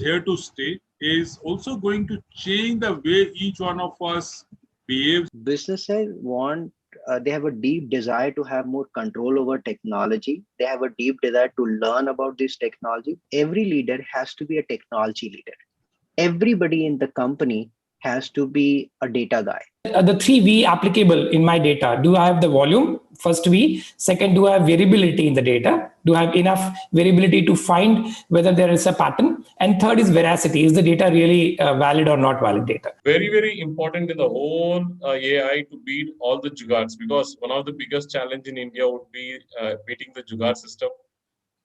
here to stay, is also going to change the way each one of us behaves. Businesses they have a deep desire to have more control over technology. They have a deep desire to learn about this technology. Every leader has to be a technology leader. Everybody in the company has to be a data guy. The 3V applicable in my data. Do I have the volume? First V. Second, do I have variability in the data? Do I have enough variability to find whether there is a pattern? And third is veracity. Is the data really valid or not valid data? Very, very important in the whole AI to beat all the jugards, because one of the biggest challenge in India would be beating the jugard system.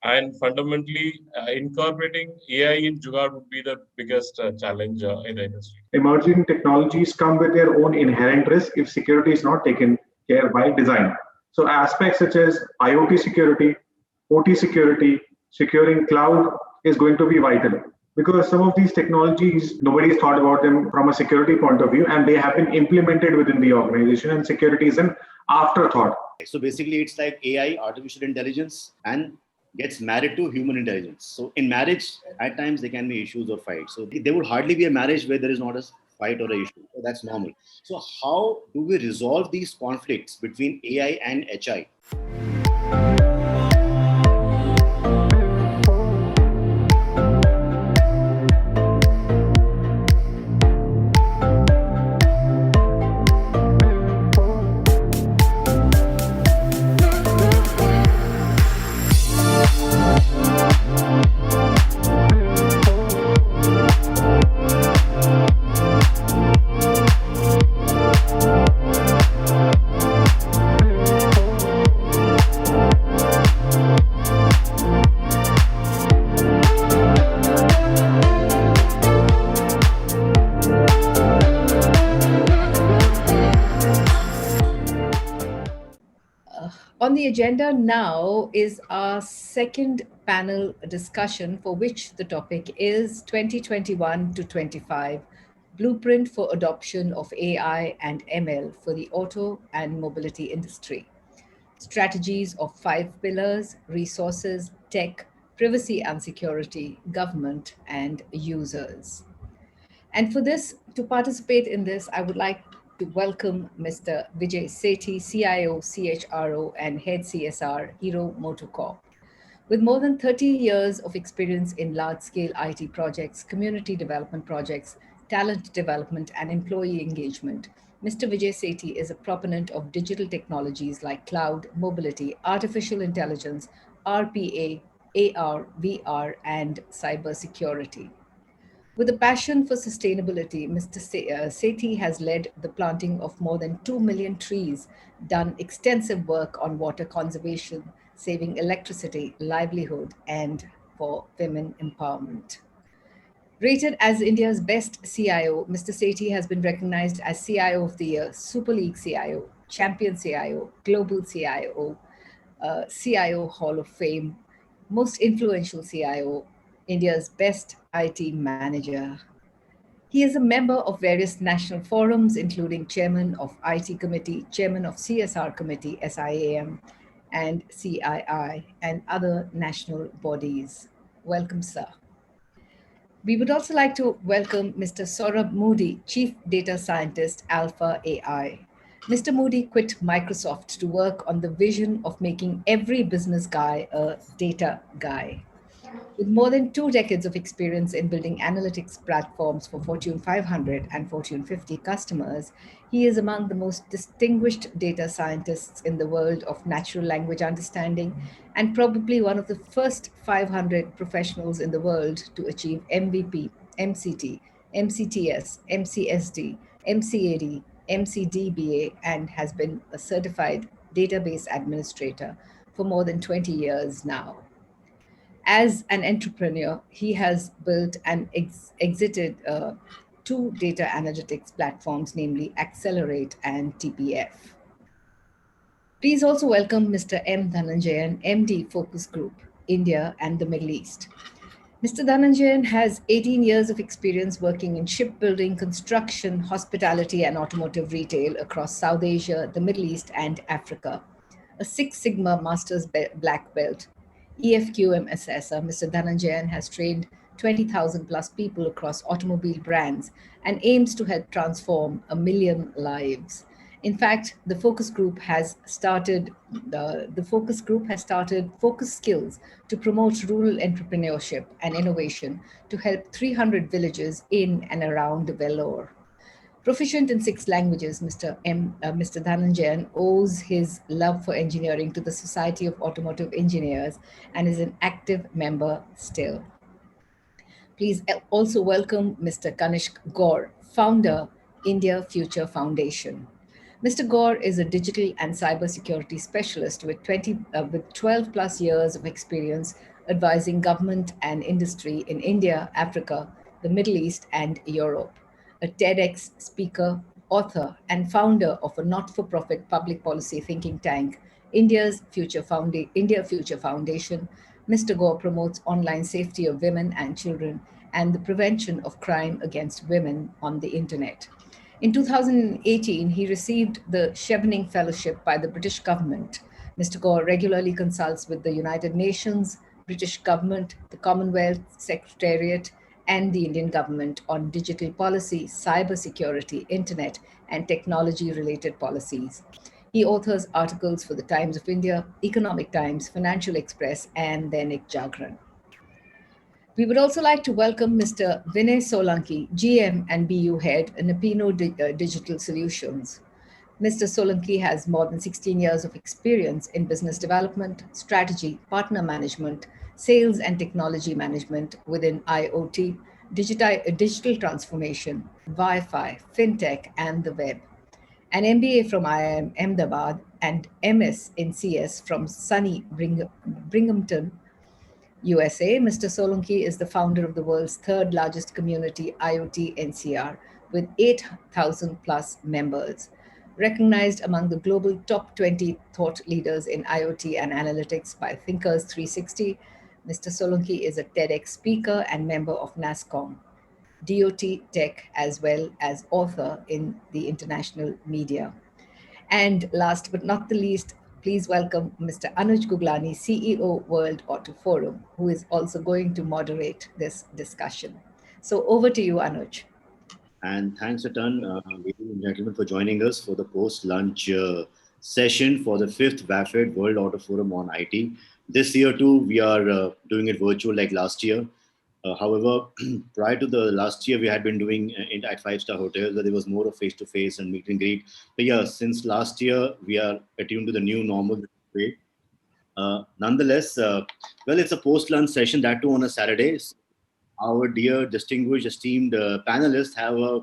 And fundamentally, incorporating AI in Jugaad would be the biggest challenge in the industry. Emerging technologies come with their own inherent risk if security is not taken care by design. So aspects such as IoT security, OT security, securing cloud is going to be vital, because some of these technologies, nobody's thought about them from a security point of view, and they have been implemented within the organization, and security is an afterthought. So basically, it's like AI, artificial intelligence, and gets married to human intelligence. So in marriage, at times there can be issues or fights. So there would hardly be a marriage where there is not a fight or an issue. So that's normal. So how do we resolve these conflicts between AI and HI? On the agenda now is our second panel discussion, for which the topic is 2021 to 25, Blueprint for Adoption of AI and ML for the Auto and Mobility Industry. Strategies of 5 pillars: resources, tech, privacy and security, government, and users. And for this, to participate in this, I would like to welcome Mr. Vijay Sethi, CIO, CHRO, and Head CSR, Hero MotoCorp. With more than 30 years of experience in large-scale IT projects, community development projects, talent development, and employee engagement, Mr. Vijay Sethi is a proponent of digital technologies like cloud, mobility, artificial intelligence, RPA, AR, VR, and cybersecurity. With a passion for sustainability, Mr. Sethi has led the planting of more than 2 million trees, done extensive work on water conservation, saving electricity, livelihood, and for women empowerment. Rated as India's best CIO, Mr. Sethi has been recognized as CIO of the Year, Super League CIO, Champion CIO, Global CIO, CIO Hall of Fame, Most Influential CIO, India's Best IT Manager. He is a member of various national forums, including Chairman of IT Committee, Chairman of CSR Committee, SIAM, and CII, and other national bodies. Welcome, sir. We would also like to welcome Mr. Saurabh Moody, Chief Data Scientist, Alphaa AI. Mr. Moody quit Microsoft to work on the vision of making every business guy a data guy. With more than 2 decades of experience in building analytics platforms for Fortune 500 and Fortune 50 customers, he is among the most distinguished data scientists in the world of natural language understanding, and probably one of the first 500 professionals in the world to achieve MVP, MCT, MCTS, MCSD, MCAD, MCDBA, and has been a certified database administrator for more than 20 years now. As an entrepreneur, he has built and exited 2 data analytics platforms, namely Accelerate and TPF. Please also welcome Mr. M. Dhananjayan, MD Focus Group, India and the Middle East. Mr. Dhananjayan has 18 years of experience working in shipbuilding, construction, hospitality, and automotive retail across South Asia, the Middle East, and Africa. A 6 Sigma Masters Black Belt, EFQM assessor, Mr. Dhananjayan has trained 20,000 plus people across automobile brands and aims to help transform 1 million lives. In fact, the focus group has started Focus Skills to promote rural entrepreneurship and innovation to help 300 villages in and around Vellore. Proficient in 6 languages, Mr. Dhananjayan owes his love for engineering to the Society of Automotive Engineers and is an active member still. Please also welcome Mr. Kanishk Gaur, founder, India Future Foundation. Mr. Gaur is a digital and cybersecurity specialist with 12 plus years of experience advising government and industry in India, Africa, the Middle East, and Europe. A TEDx speaker, author, and founder of a not-for-profit public policy thinking tank, India Future Foundation, Mr. Gaur promotes online safety of women and children and the prevention of crime against women on the internet. In 2018, he received the Chevening Fellowship by the British government. Mr. Gaur regularly consults with the United Nations, British government, the Commonwealth Secretariat, and the Indian government on digital policy, cybersecurity, internet, and technology-related policies. He authors articles for the Times of India, Economic Times, Financial Express, and Dainik Jagran. We would also like to welcome Mr. Vinay Solanki, GM and BU Head, Napino Digital Solutions. Mr. Solanki has more than 16 years of experience in business development, strategy, partner management, sales and technology management within IoT, digital transformation, Wi-Fi, fintech, and the web. An MBA from IIM Ahmedabad and MS in CS from sunny Binghamton, USA, Mr. Solanki is the founder of the world's third largest community IoT NCR with 8,000 plus members. Recognized among the global top 20 thought leaders in IoT and analytics by Thinkers 360, Mr. Solanki is a TEDx speaker and member of Nasscom, DOT Tech, as well as author in the international media. And last but not the least, please welcome Mr. Anuj Guglani, CEO, World Auto Forum, who is also going to moderate this discussion. So over to you, Anuj. And thanks a ton, ladies and gentlemen, for joining us for the post-lunch session for the 5th WAFit World Auto Forum on IT. This year too, we are doing it virtual like last year. However, prior to the last year, we had been doing it at 5-star hotels where there was more of face-to-face and meet and greet. But yeah, since last year, we are attuned to the new normal way. Nonetheless, well, it's a post-lunch session, that too on a Saturday. Our dear, distinguished, esteemed panelists have a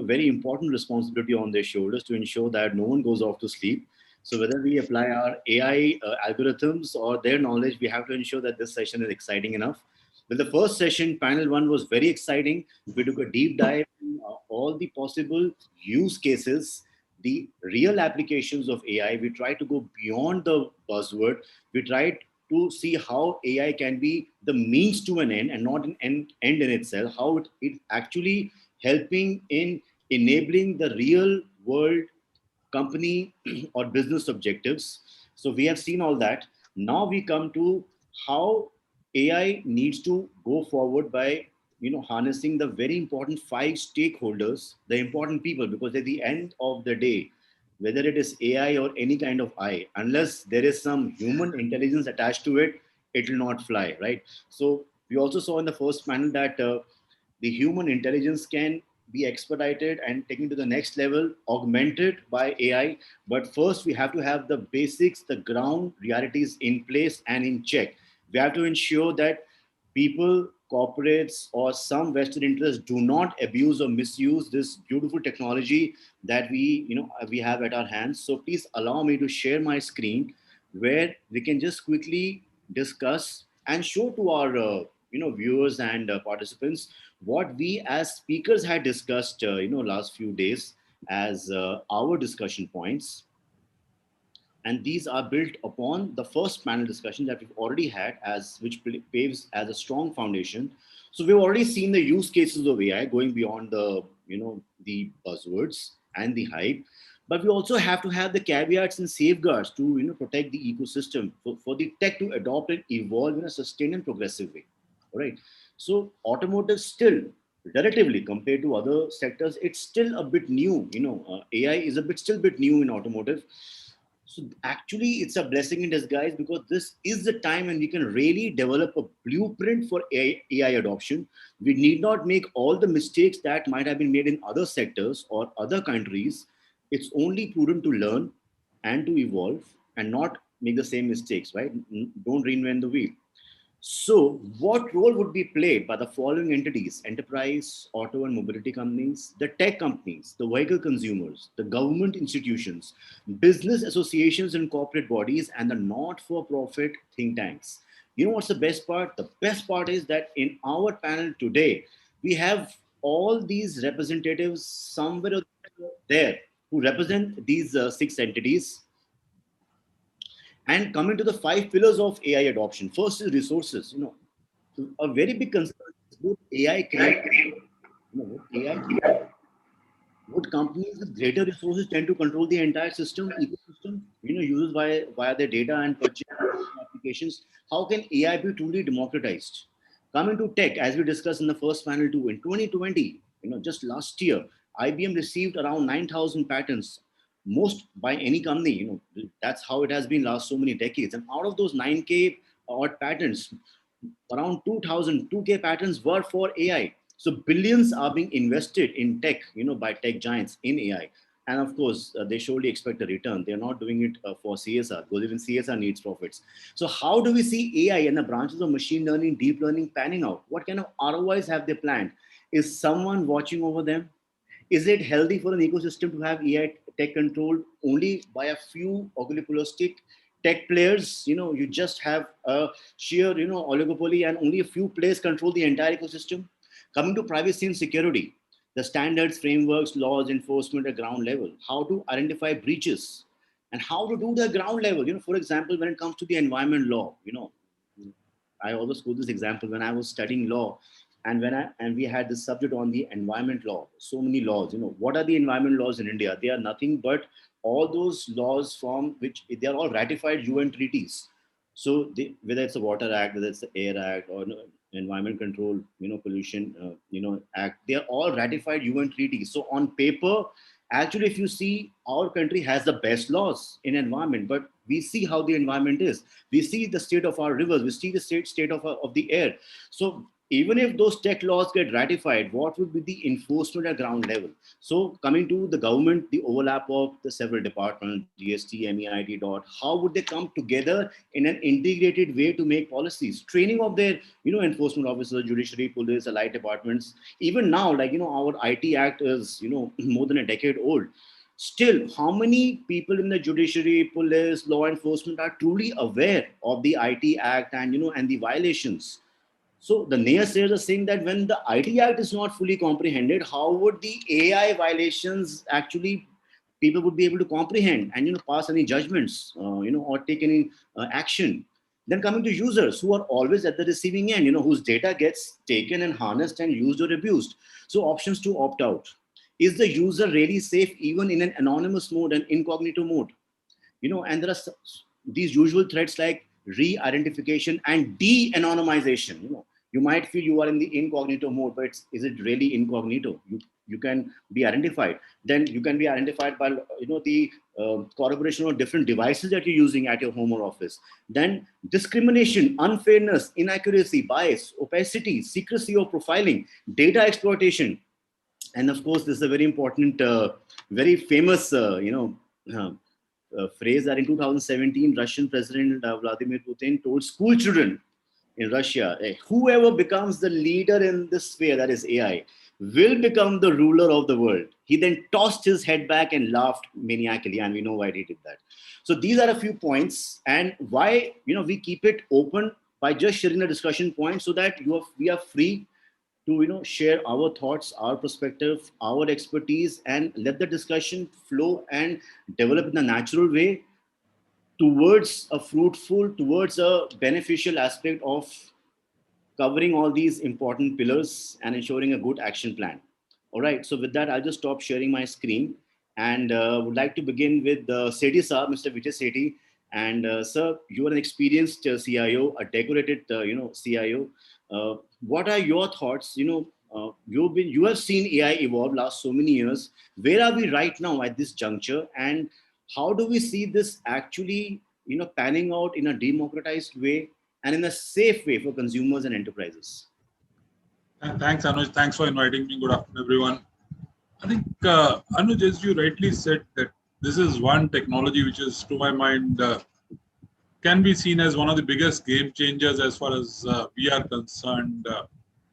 very important responsibility on their shoulders to ensure that no one goes off to sleep. So whether we apply our AI algorithms or their knowledge, we have to ensure that this session is exciting enough. Well, the first session, panel 1, was very exciting. We took a deep dive in all the possible use cases, the real applications of AI. We tried to go beyond the buzzword. We tried to see how AI can be the means to an end and not an end in itself, how it actually helping in enabling the real world company or business objectives. So we have seen all that. Now we come to how AI needs to go forward by harnessing the very important 5 stakeholders, the important people, because at the end of the day, whether it is AI or any kind of I, unless there is some human intelligence attached to it, it will not fly, right? So we also saw in the first panel that the human intelligence can be expedited and taken to the next level, augmented by AI. But first, we have to have the basics, the ground realities in place and in check. We have to ensure that people, corporates, or some vested interests do not abuse or misuse this beautiful technology that we have at our hands. So please allow me to share my screen where we can just quickly discuss and show to our viewers and participants what we as speakers had discussed last few days as our discussion points. And these are built upon the first panel discussion that we've already had, which paves as a strong foundation. So we've already seen the use cases of AI going beyond the buzzwords and the hype. But we also have to have the caveats and safeguards to protect the ecosystem for the tech to adopt and evolve in a sustained and progressive way. All right. So automotive still, relatively compared to other sectors, it's still a bit new. AI is still a bit new in automotive. So actually, it's a blessing in disguise, because this is the time when we can really develop a blueprint for AI adoption. We need not make all the mistakes that might have been made in other sectors or other countries. It's only prudent to learn and to evolve and not make the same mistakes, right? Don't reinvent the wheel. So, what role would be played by the following entities: enterprise, auto and mobility companies, the tech companies, the vehicle consumers, the government institutions, business associations and corporate bodies, and the not for profit think tanks? You know what's the best part? The best part is that in our panel today, we have all these representatives somewhere there who represent these six entities. And coming to the five pillars of AI adoption, first is resources. A very big concern is would AI create, would companies with greater resources tend to control the entire system, ecosystem, users via their data and purchase applications? How can AI be truly democratized? Coming to tech, as we discussed in the first panel too, in 2020, just last year, IBM received around 9,000 patents, most by any company. That's how it has been last so many decades. And out of those 9K odd patents, around 2,000, 2K patents were for AI. So billions are being invested in tech, by tech giants in AI. And of course, they surely expect a return. They're not doing it for CSR, because even CSR needs profits. So how do we see AI and the branches of machine learning, deep learning panning out? What kind of ROIs have they planned? Is someone watching over them? Is it healthy for an ecosystem to have AI tech controlled only by a few oligopolistic tech players? You just have a sheer, oligopoly, and only a few players control the entire ecosystem. Coming to privacy and security, the standards, frameworks, laws, enforcement at ground level, how to identify breaches and how to do the ground level. For example, when it comes to the environment law, I always quote this example when I was studying law, and we had this subject on the environment law. So many laws. What are the environment laws in India? They are nothing but all those laws from which they are all ratified UN treaties. So whether it's the Water Act, whether it's the Air Act, or Environment Control, Pollution, Act, they are all ratified UN treaties. So on paper, actually, if you see, our country has the best laws in environment, but we see how the environment is. We see the state of our rivers. We see the state of the air. So even if those tech laws get ratified, what would be the enforcement at ground level? So coming to the government, the overlap of the several departments, GST, MEIT, how would they come together in an integrated way to make policies? Training of their, enforcement officers, judiciary, police, allied departments. Even now, our IT Act is, more than a decade old. Still, how many people in the judiciary, police, law enforcement are truly aware of the IT Act and, and the violations? So the naysayers are saying that when the IT Act is not fully comprehended, how would the AI violations actually people would be able to comprehend and pass any judgments, or take any action? Then coming to users who are always at the receiving end, whose data gets taken and harnessed and used or abused. So options to opt out. Is the user really safe even in an anonymous mode and incognito mode? And there are these usual threats like re-identification and de-anonymization. You might feel you are in the incognito mode, but is it really incognito? You can be identified. Then you can be identified by the corroboration of different devices that you're using at your home or office. Then discrimination, unfairness, inaccuracy, bias, opacity, secrecy or profiling, data exploitation. And of course, this is a very important, very famous, phrase that in 2017, Russian President Vladimir Putin told school children in Russia, whoever becomes the leader in this sphere, that is AI, will become the ruler of the world. He then tossed his head back and laughed maniacally, and we know why he did that. So these are a few points, and why we keep it open by just sharing the discussion points, so that we are free to share our thoughts, our perspective, our expertise, and let the discussion flow and develop in a natural way towards a beneficial aspect of covering all these important pillars and ensuring a good action plan. All right, so with that, I'll just stop sharing my screen, and would like to begin with Sethi sir, Mr. Vijay Sethi. And sir, you are an experienced CIO, a decorated CIO. What are your thoughts? You have seen AI evolve last so many years. Where are we right now at this juncture, and how do we see this actually, panning out in a democratized way and in a safe way for consumers and enterprises? Thanks, Anuj. Thanks for inviting me. Good afternoon, everyone. I think, Anuj, as you rightly said, that this is one technology which is, to my mind, can be seen as one of the biggest game changers as far as we are concerned.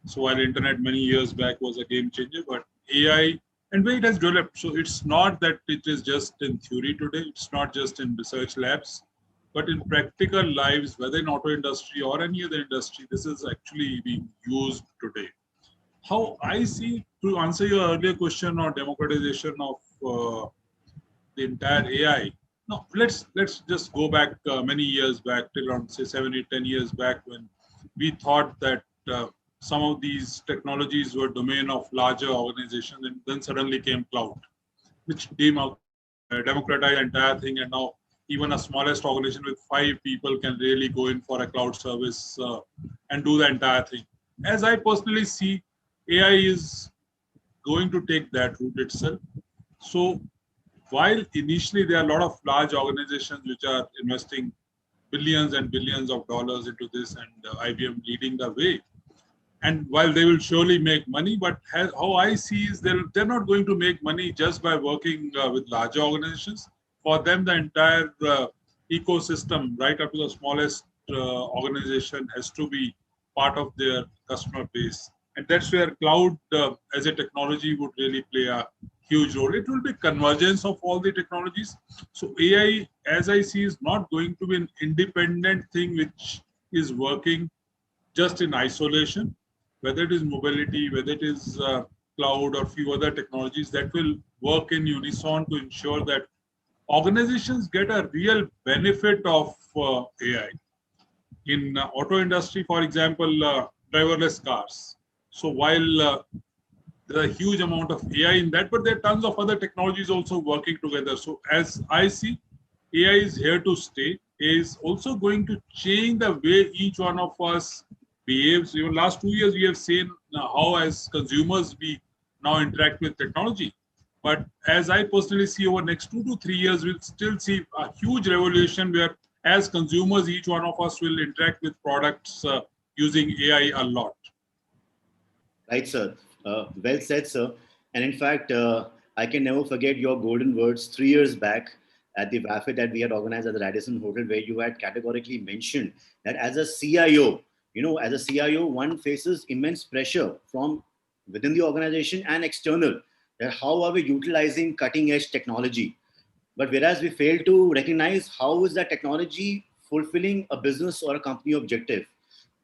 So while internet many years back was a game changer, but AI and where it has developed, so it's not that it is just in theory today, it's not just in research labs, but in practical lives, whether in auto industry or any other industry, this is actually being used today. How I see, to answer your earlier question on democratization of the entire AI. No, let's just go back many years back, till around say 7, 8, 10 years back, when we thought that some of these technologies were domain of larger organizations, and then suddenly came cloud, which democratized the entire thing, and now even a smallest organization with 5 people can really go in for a cloud service and do the entire thing. As I personally see, AI is going to take that route itself. So while initially there are a lot of large organizations which are investing billions and billions of dollars into this, and IBM leading the way, and while they will surely make money, but how I see is they're not going to make money just by working with larger organizations. For them, the entire ecosystem, right up to the smallest organization, has to be part of their customer base. And that's where cloud as a technology would really play a huge role. It will be convergence of all the technologies. So AI, as I see, is not going to be an independent thing which is working just in isolation, whether it is mobility, whether it is cloud or few other technologies that will work in unison to ensure that organizations get a real benefit of AI. In auto industry, for example, driverless cars. So while there's a huge amount of AI in that, but there are tons of other technologies also working together. So as I see, AI is here to stay. AI is also going to change the way each one of us behaves. Even last 2 years, we have seen how as consumers we now interact with technology. But as I personally see, over next 2 to 3 years, we'll still see a huge revolution where as consumers, each one of us will interact with products using AI a lot. Right, sir. Well said, sir. And in fact, I can never forget your golden words 3 years back at the WAFit that we had organized at the Radisson Hotel, where you had categorically mentioned that as a CIO, one faces immense pressure from within the organization and external. That how are we utilizing cutting edge technology? But whereas we fail to recognize how is that technology fulfilling a business or a company objective.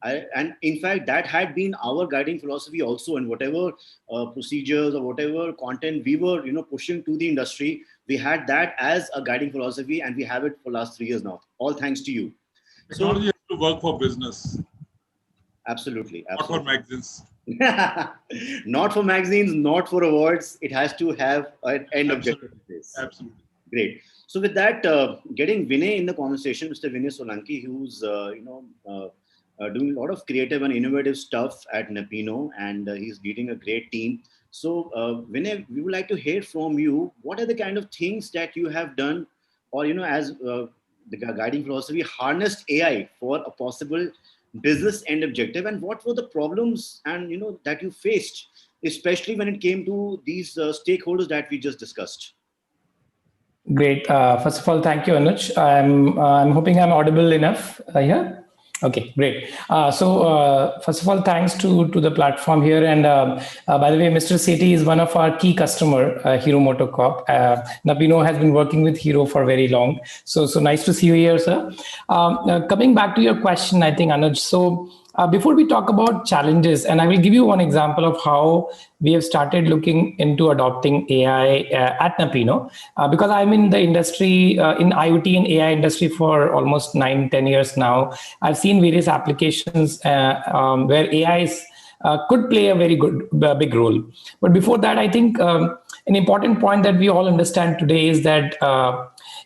And in fact, that had been our guiding philosophy also, and whatever procedures or whatever content we were, pushing to the industry, we had that as a guiding philosophy, and we have it for last 3 years now. All thanks to you. Technology has to work for business. Absolutely. Not for magazines. Not for magazines, not for awards. It has to have an end objective. Absolutely. Great. So with that, getting Vinay in the conversation, Mr. Vinay Solanki, who's doing a lot of creative and innovative stuff at Napino, and he's leading a great team. So Vinay, we would like to hear from you. What are the kind of things that you have done, or as the guiding philosophy, harnessed AI for a possible business end objective, and what were the problems and that you faced, especially when it came to these stakeholders that we just discussed? Great. First of all, thank you, Anuj. I'm hoping I'm audible enough here. Okay, great. So first of all, thanks to the platform here. And by the way, Mr. Sethi is one of our key customer, Hero MotoCorp. Napino has been working with Hero for very long. So nice to see you here, sir. Coming back to your question, I think, Anuj. So before we talk about challenges, and I will give you one example of how we have started looking into adopting AI at Napino, because I'm in the industry, in IoT and AI industry for almost 9-10 years now. I've seen various applications where AI could play a very big role. But before that, I think an important point that we all understand today is that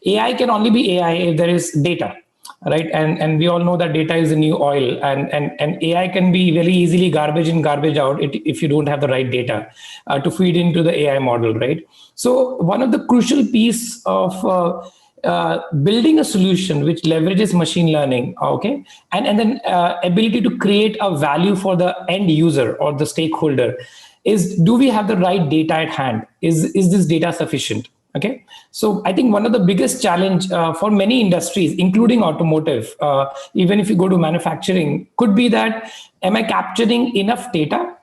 AI can only be AI if there is data. right? And we all know that data is the new oil, and AI can be very easily garbage in, garbage out if you don't have the right data to feed into the AI model, right? So one of the crucial piece of building a solution which leverages machine learning, okay, and then ability to create a value for the end user or the stakeholder is, do we have the right data at hand? Is this data sufficient? Okay, so I think one of the biggest challenge for many industries, including automotive, even if you go to manufacturing, could be that, am I capturing enough data?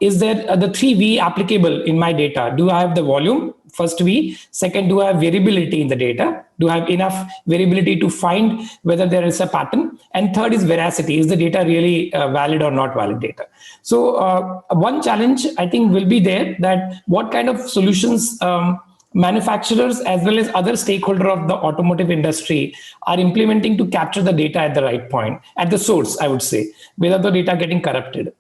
Is there the 3V applicable in my data? Do I have the volume? First V. Second, do I have variability in the data? Do I have enough variability to find whether there is a pattern? And third is veracity. Is the data really valid or not valid data? So one challenge I think will be there, that what kind of solutions manufacturers as well as other stakeholders of the automotive industry are implementing to capture the data at the right point, at the source, I would say, without the data getting corrupted.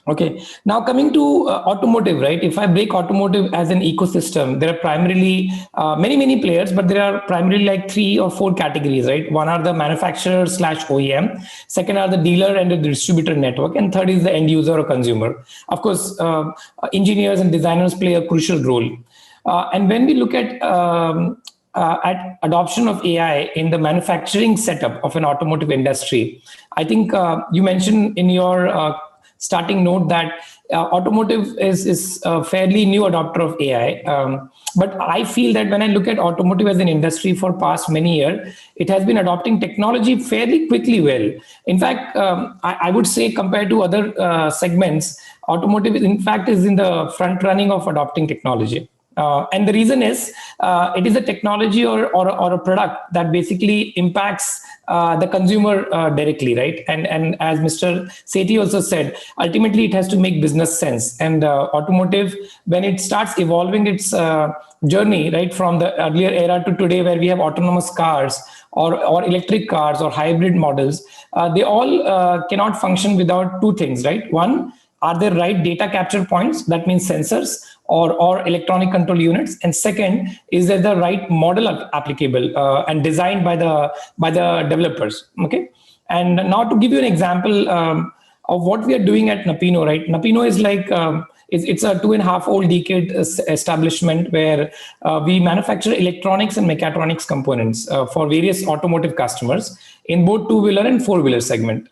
Okay, now coming to automotive, right? If I break automotive as an ecosystem, there are primarily many players, but there are primarily like 3 or 4 categories, right? One are the manufacturer / OEM, second are the dealer and the distributor network, and third is the end user or consumer. Of course, engineers and designers play a crucial role. And when we look at adoption of AI in the manufacturing setup of an automotive industry, I think you mentioned in your starting note that automotive is a fairly new adopter of AI. But I feel that when I look at automotive as an industry for past many years, it has been adopting technology fairly quickly well. In fact, I would say compared to other segments, automotive in fact is in the front running of adopting technology. And the reason is it is a technology or a product that basically impacts the consumer directly, right? And as Mr. Sethi also said, ultimately it has to make business sense. And automotive, when it starts evolving its journey, right, from the earlier era to today, where we have autonomous cars or electric cars or hybrid models, they all cannot function without 2 things, right? One, are there right data capture points? That means sensors or electronic control units. And second, is there the right model applicable and designed by the developers? Okay. And now to give you an example of what we are doing at Napino, right? Napino is like it's a 2.5-old decade establishment where we manufacture electronics and mechatronics components for various automotive customers in both 2-wheeler and 4-wheeler segment.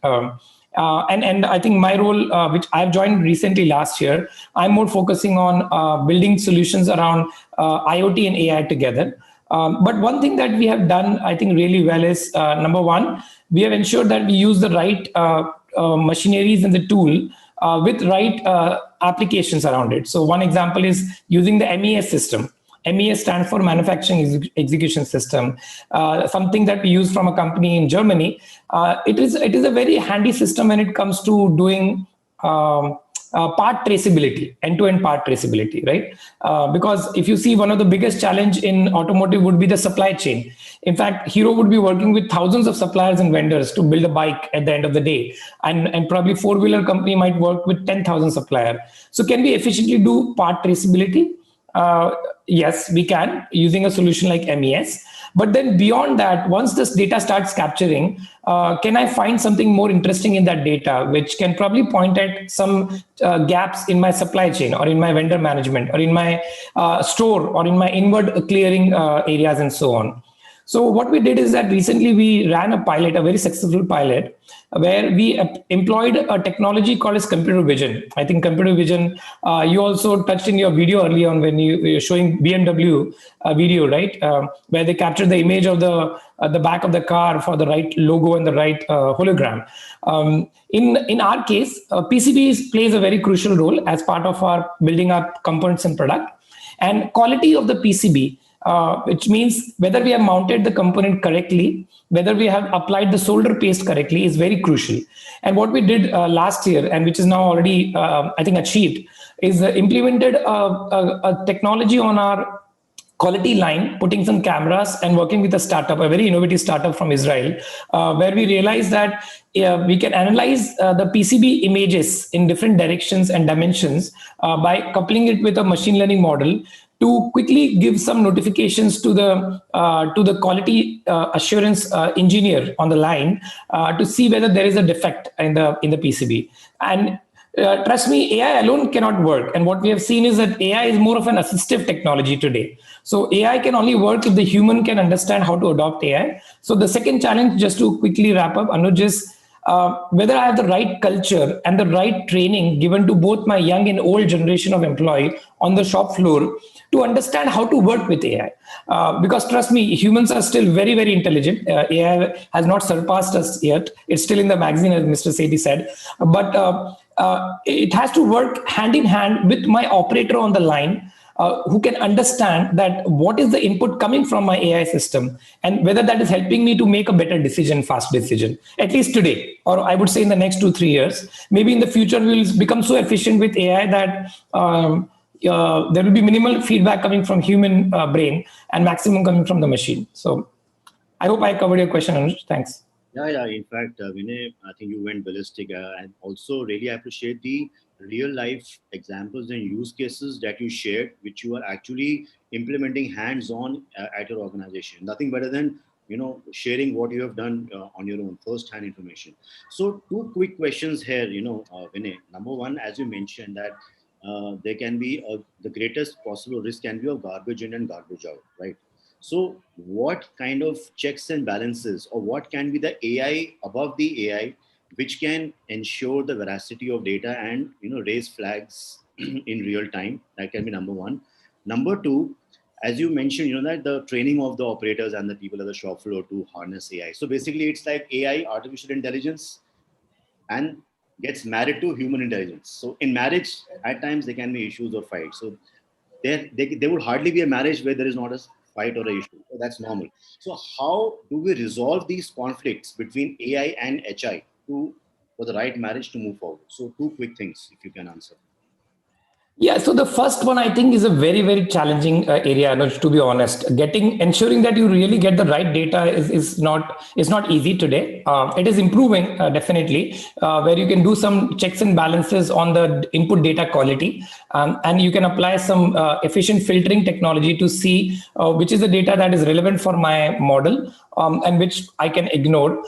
And I think my role, which I've joined recently last year, I'm more focusing on building solutions around IoT and AI together. But one thing that we have done, I think, really well is, number one, we have ensured that we use the right machineries and the tool with right applications around it. So one example is using the MES system. MES stands for Manufacturing Execution System, something that we use from a company in Germany. It is a very handy system when it comes to doing part traceability, end-to-end part traceability, right? Because if you see, one of the biggest challenge in automotive would be the supply chain. In fact, Hero would be working with thousands of suppliers and vendors to build a bike at the end of the day. And probably 4-wheeler company might work with 10,000 suppliers. So can we efficiently do part traceability? Yes, we can, using a solution like MES. But then beyond that, once this data starts capturing, can I find something more interesting in that data, which can probably point at some gaps in my supply chain or in my vendor management or in my store or in my inward clearing areas and so on. So what we did is that recently we ran a pilot, a very successful pilot, where we employed a technology called as computer vision. I think computer vision, you also touched in your video early on when you were showing BMW video, right? Where they captured the image of the back of the car for the right logo and the right hologram. In our case, PCB plays a very crucial role as part of our building up components and product. And quality of the PCB, which means whether we have mounted the component correctly, whether we have applied the solder paste correctly, is very crucial. And what we did last year, and which is now already, I think, achieved, is implemented a technology on our quality line, putting some cameras and working with a startup, a very innovative startup from Israel, where we realized that we can analyze the PCB images in different directions and dimensions by coupling it with a machine learning model to quickly give some notifications to the quality assurance engineer on the line to see whether there is a defect in the PCB. And trust me, AI alone cannot work. And what we have seen is that AI is more of an assistive technology today. So AI can only work if the human can understand how to adopt AI. So the second challenge, just to quickly wrap up, Anuj, is whether I have the right culture and the right training given to both my young and old generation of employee on the shop floor to understand how to work with AI. Because trust me, humans are still very, very intelligent. AI has not surpassed us yet. It's still in the magazine, as Mr. Sethi said. But it has to work hand in hand with my operator on the line, who can understand that what is the input coming from my AI system and whether that is helping me to make a better decision, fast decision, at least today, or I would say in the next 2-3 years. Maybe in the future, we will become so efficient with AI that there will be minimal feedback coming from human brain and maximum coming from the machine. So I hope I covered your question, Anuj. Thanks. Yeah. In fact, Vinay, I think you went ballistic. And also really appreciate the real life examples and use cases that you shared, which you are actually implementing hands-on at your organization. Nothing better than, sharing what you have done on your own, first-hand information. So 2 quick questions here, Vinay. Number one, as you mentioned that there can be the greatest possible risk can be of garbage in and garbage out, right? So what kind of checks and balances, or what can be the AI above the AI, which can ensure the veracity of data and raise flags in real time? That can be number one. Number two, as you mentioned, that the training of the operators and the people at the shop floor to harness AI. So basically, it's like AI, artificial intelligence, and gets married to human intelligence. So in marriage, at times there can be issues or fights. So there would hardly be a marriage where there is not a fight or an issue. So that's normal. So how do we resolve these conflicts between AI and HI for the right marriage to move forward? So 2 quick things, if you can answer. Yeah, so the first one I think is a very, very challenging area, Anuj, to be honest. Ensuring that you really get the right data is not easy today. It is improving definitely, where you can do some checks and balances on the input data quality, and you can apply some efficient filtering technology to see which is the data that is relevant for my model. And which I can ignore.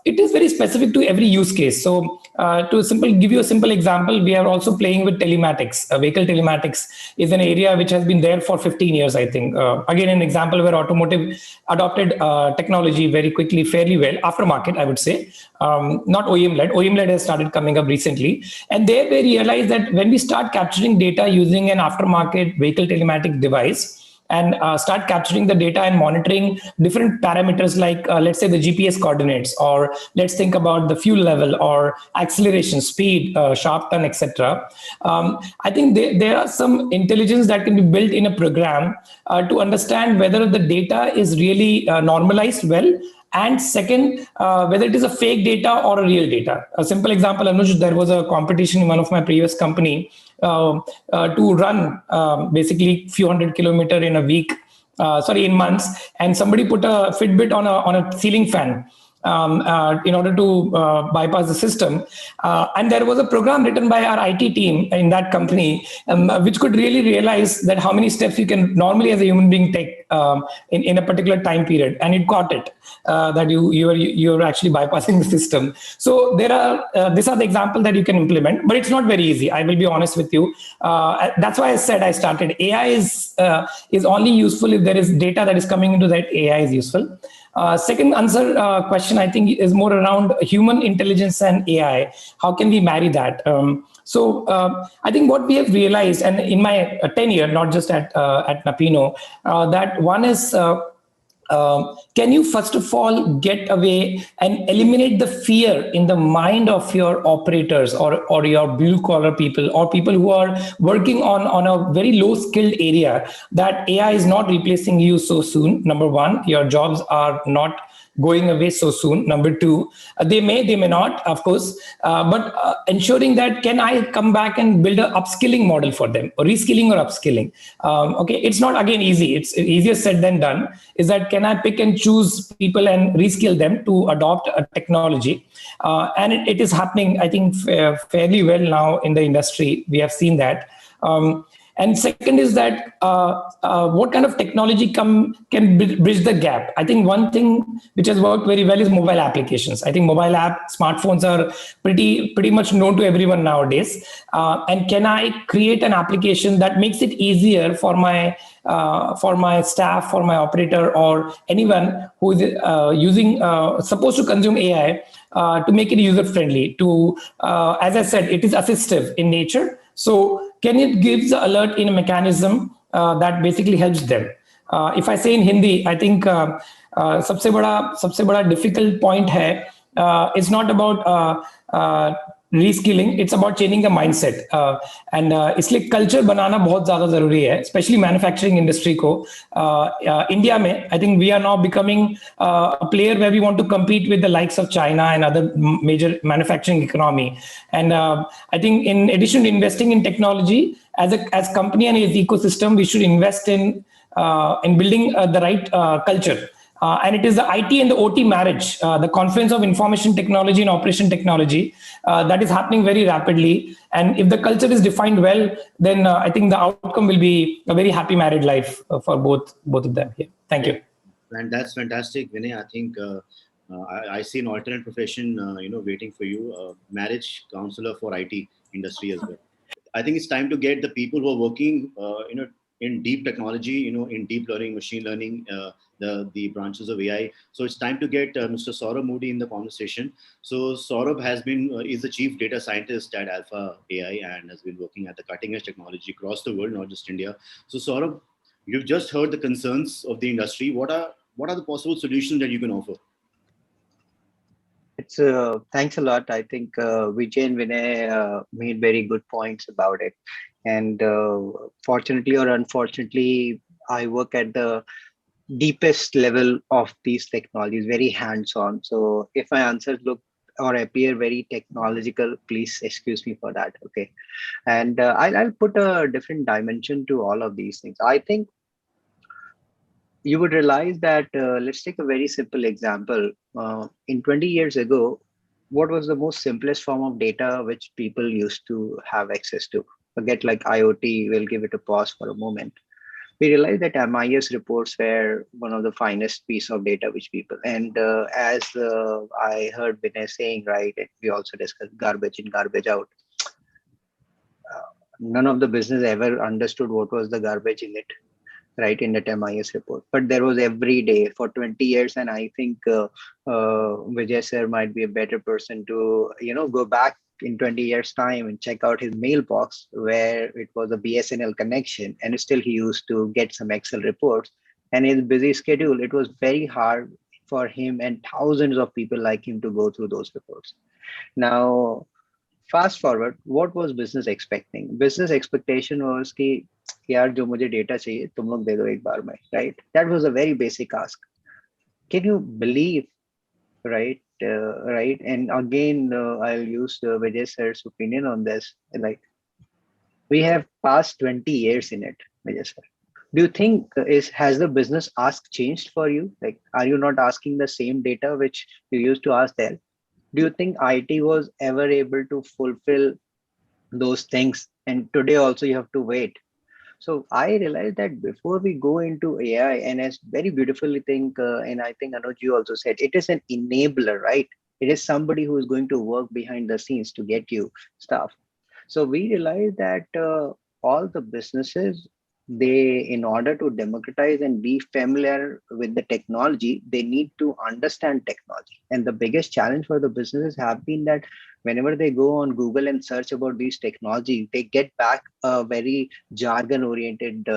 It is very specific to every use case. So give you a simple example, we are also playing with telematics. Vehicle telematics is an area which has been there for 15 years, I think. Again, an example where automotive adopted technology very quickly, fairly well, aftermarket, I would say. Not OEM-led. OEM-led has started coming up recently. And there we realized that when we start capturing data using an aftermarket vehicle telematic device, and start capturing the data and monitoring different parameters like, let's say, the GPS coordinates, or let's think about the fuel level or acceleration, speed, sharp turn, etc. I think there are some intelligence that can be built in a program to understand whether the data is really normalized well, and second, whether it is a fake data or a real data. A simple example, Anuj, there was a competition in one of my previous company to run basically few hundred kilometers in a week, in months, and somebody put a Fitbit on a ceiling fan in order to bypass the system. And there was a program written by our IT team in that company, which could really realize that how many steps you can normally as a human being take in a particular time period. And it got it, that you're actually bypassing the system. So these are the examples that you can implement, but it's not very easy. I will be honest with you. That's why I said I started. AI is only useful if there is data that is coming into that AI is useful. Second question, I think, is more around human intelligence and AI. How can we marry that? So I think what we have realized, and in my tenure, not just at Napino, that one is, can you first of all get away and eliminate the fear in the mind of your operators or your blue collar people or people who are working on a very low skilled area, that AI is not replacing you so soon? Number one, your jobs are not going away so soon. Number two, they may not, of course, but ensuring that can I come back and build an upskilling model for them, or reskilling or upskilling. Okay, it's not again easy. It's easier said than done. Is that can I pick and choose people and reskill them to adopt a technology? And it is happening, I think, fairly well now in the industry. We have seen that. And second is that what kind of technology can bridge the gap. I think one thing which has worked very well is mobile applications. I think mobile smartphones are pretty much known to everyone nowadays. And can I create an application that makes it easier for my staff, for my operator, or anyone who is supposed to consume AI, to make it user friendly? As I said, it is assistive in nature. So can it give the alert in a mechanism that basically helps them? If I say in Hindi, I think सबसे बड़ा difficult point है. It's not about reskilling, it's about changing the mindset. And इसलिए culture बनाना बहुत ज़्यादा ज़रूरी है, especially manufacturing industry को. India में, I think we are now becoming a player where we want to compete with the likes of China and other major manufacturing economy. And I think in addition to investing in technology, as company and as ecosystem, we should invest in building the right culture. And it is the IT and the OT marriage, the confluence of information technology and operation technology that is happening very rapidly. And if the culture is defined well, then I think the outcome will be a very happy married life for both of them. Yeah. Thank you. And that's fantastic, Vinay. I think I see an alternate profession, waiting for you, marriage counselor for IT industry as well. I think it's time to get the people who are working, in deep technology, in deep learning, machine learning, the branches of AI. So it's time to get Mr. Saurabh Moody in the conversation. So Saurabh is the chief data scientist at Alphaa AI and has been working at the cutting edge technology across the world, not just India. So Saurabh, you've just heard the concerns of the industry. What are the possible solutions that you can offer? It's thanks a lot. I think Vijay and Vinay made very good points about it. And fortunately or unfortunately, I work at the deepest level of these technologies, very hands-on. So if my answers look or appear very technological, please excuse me for that. Okay. And I'll put a different dimension to all of these things. I think you would realize that, let's take a very simple example. In 20 years ago, what was the most simplest form of data which people used to have access to? Forget like IoT, we'll give it a pause for a moment. We realized that MIS reports were one of the finest piece of data which people, and as I heard Vinay saying, right, we also discussed garbage in, garbage out. None of the business ever understood what was the garbage in it, right, in that MIS report. But there was every day for 20 years. And I think Vijay sir might be a better person to, go back in 20 years time and check out his mailbox where it was a BSNL connection, and still he used to get some Excel reports. And his busy schedule, it was very hard for him and thousands of people like him to go through those reports. Now, fast forward, what was business expecting? Business expectation was कि यार जो मुझे data चाहिए तुम लोग दे दो एक बार में, right? That was a very basic ask. Can you believe, right? Right. And again, I'll use Vijay sir's opinion on this. Like, we have passed 20 years in it, Vijay sir. Do you think has the business ask changed for you? Like, are you not asking the same data which you used to ask there? Do you think IT was ever able to fulfill those things? And today also you have to wait. So I realized that before we go into AI, and as very beautifully think, and I think Anuj, you also said, it is an enabler, right? It is somebody who is going to work behind the scenes to get you stuff. So we realized that all the businesses, they, in order to democratize and be familiar with the technology, they need to understand technology. And the biggest challenge for the businesses have been that whenever they go on Google and search about these technology, they get back a very jargon oriented,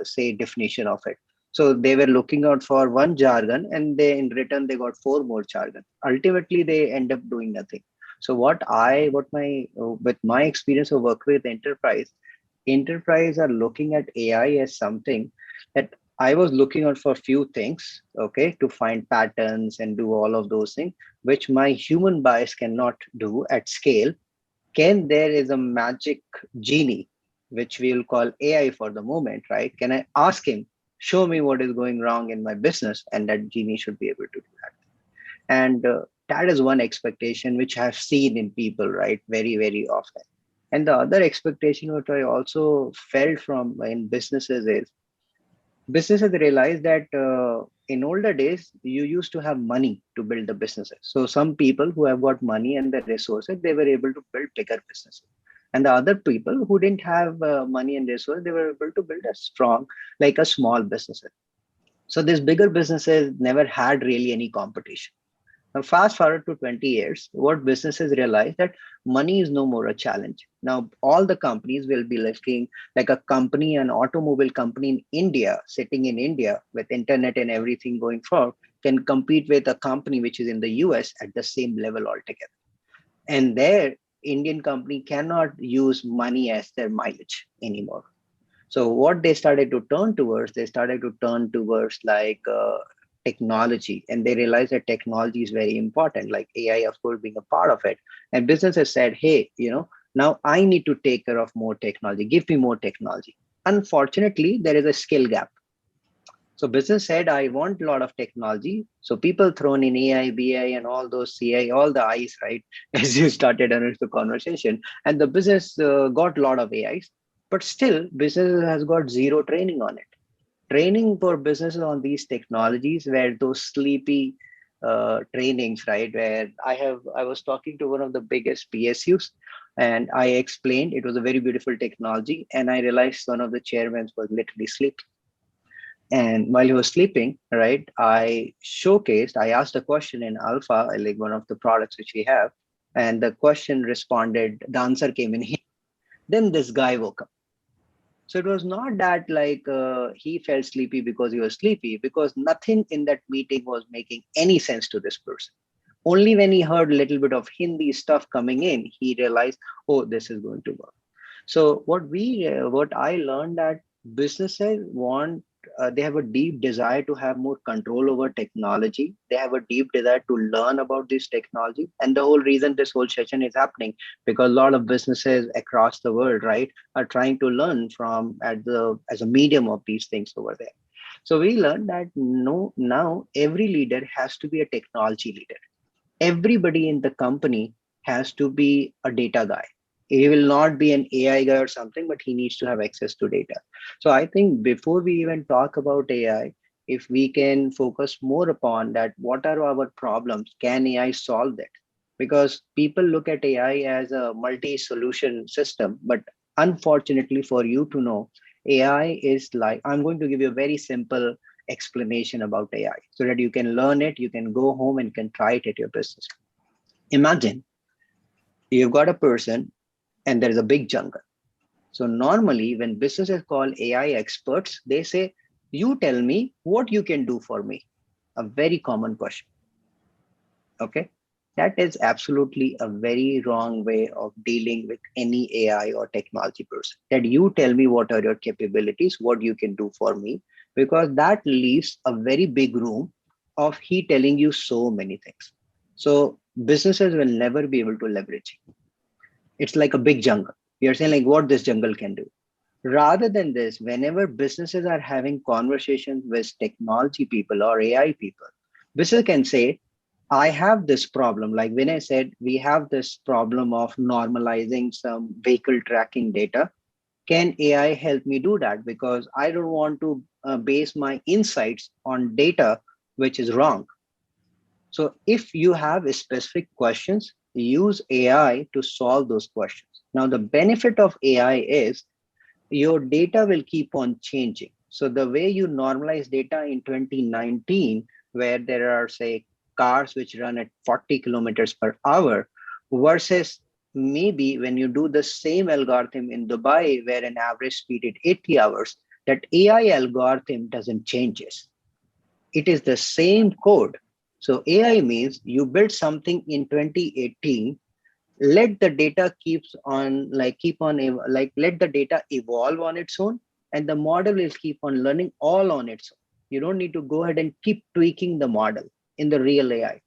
say, definition of it. So they were looking out for one jargon, and they, in return, they got 4 more jargon. Ultimately, they end up doing nothing. So with my experience of work with enterprise are looking at AI as something that I was looking out for few things, okay, to find patterns and do all of those things, which my human bias cannot do at scale. There is a magic genie, which we will call AI for the moment, right? Can I ask him, show me what is going wrong in my business? And that genie should be able to do that. And that is one expectation which I've seen in people, right? Very, very often. And the other expectation which I also felt from in businesses is businesses realize that in older days you used to have money to build the businesses. So some people who have got money and the resources, they were able to build bigger businesses, and the other people who didn't have money and resources, they were able to build a strong, like a small businesses. So these bigger businesses never had really any competition. Now, fast forward to 20 years, what businesses realize that money is no more a challenge. Now, all the companies will be looking like a company, an automobile company in India, sitting in India with internet and everything going forward, can compete with a company which is in the US at the same level altogether. And their Indian company cannot use money as their mileage anymore. So what they started to turn towards like technology, and they realized that technology is very important, like AI, of course, being a part of it. And businesses said, hey, now I need to take care of more technology. Give me more technology. Unfortunately, there is a skill gap. So business said, I want a lot of technology. So people thrown in AI, BI, and all those CI, all the I's, right? As you started the conversation, and the business got a lot of AIs, but still business has got zero training on it. Training for businesses on these technologies where those sleepy trainings, right? Where I was talking to one of the biggest PSUs, and I explained it was a very beautiful technology, and I realized one of the chairmen was literally sleeping. And while he was sleeping, right, I asked a question in Alphaa, like one of the products which we have, and the question responded, the answer came in here. Then this guy woke up. So it was not that like he felt sleepy because he was sleepy, because nothing in that meeting was making any sense to this person. Only when he heard a little bit of Hindi stuff coming in, he realized, oh, this is going to work. So what I learned that businesses want, they have a deep desire to have more control over technology. They have a deep desire to learn about this technology. And the whole reason this whole session is happening, because a lot of businesses across the world, right, are trying to learn from as a medium of these things over there. So we learned that now every leader has to be a technology leader. Everybody in the company has to be a data guy. He will not be an AI guy or something, but he needs to have access to data. So I think before we even talk about AI, if we can focus more upon that, what are our problems? Can AI solve that? Because people look at AI as a multi-solution system, but unfortunately for you to know, AI is like, I'm going to give you a very simple explanation about AI so that you can learn it, you can go home and can try it at your business. Imagine you've got a person and there is a big jungle. So normally when businesses call AI experts, they say, you tell me what you can do for me. A very common question. Okay. That is absolutely a very wrong way of dealing with any AI or technology person. That you tell me what are your capabilities, what you can do for me, because that leaves a very big room of he telling you so many things. So businesses will never be able to leverage it. It's like a big jungle. You're saying like what this jungle can do. Rather than this, whenever businesses are having conversations with technology people or AI people, business can say, I have this problem. Like Vinay said, we have this problem of normalizing some vehicle tracking data. Can AI help me do that? Because I don't want to base my insights on data which is wrong. So if you have specific questions, use AI to solve those questions. Now, the benefit of AI is your data will keep on changing. So the way you normalize data in 2019, where there are, say, cars which run at 40 kilometers per hour, versus maybe when you do the same algorithm in Dubai, where an average speed is 80 hours, that AI algorithm doesn't changes. It is the same code. So AI means you build something in 2018, let the data let the data evolve on its own, and the model will keep on learning all on its own. You don't need to go ahead and keep tweaking the model in the real AI.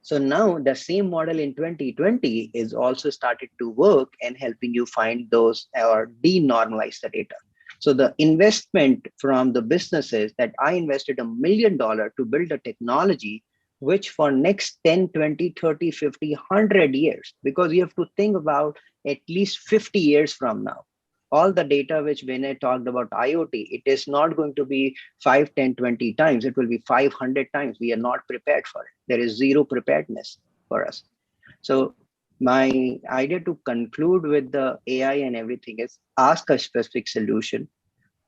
So now the same model in 2020 is also started to work and helping you find those or denormalize the data. So the investment from the businesses that I invested $1 million to build a technology which for next 10, 20, 30, 50, 100 years, because you have to think about at least 50 years from now. All the data which Vinay talked about IoT, it is not going to be 5, 10, 20 times. It will be 500 times. We are not prepared for it. There is zero preparedness for us. So my idea to conclude with the AI and everything is ask a specific solution.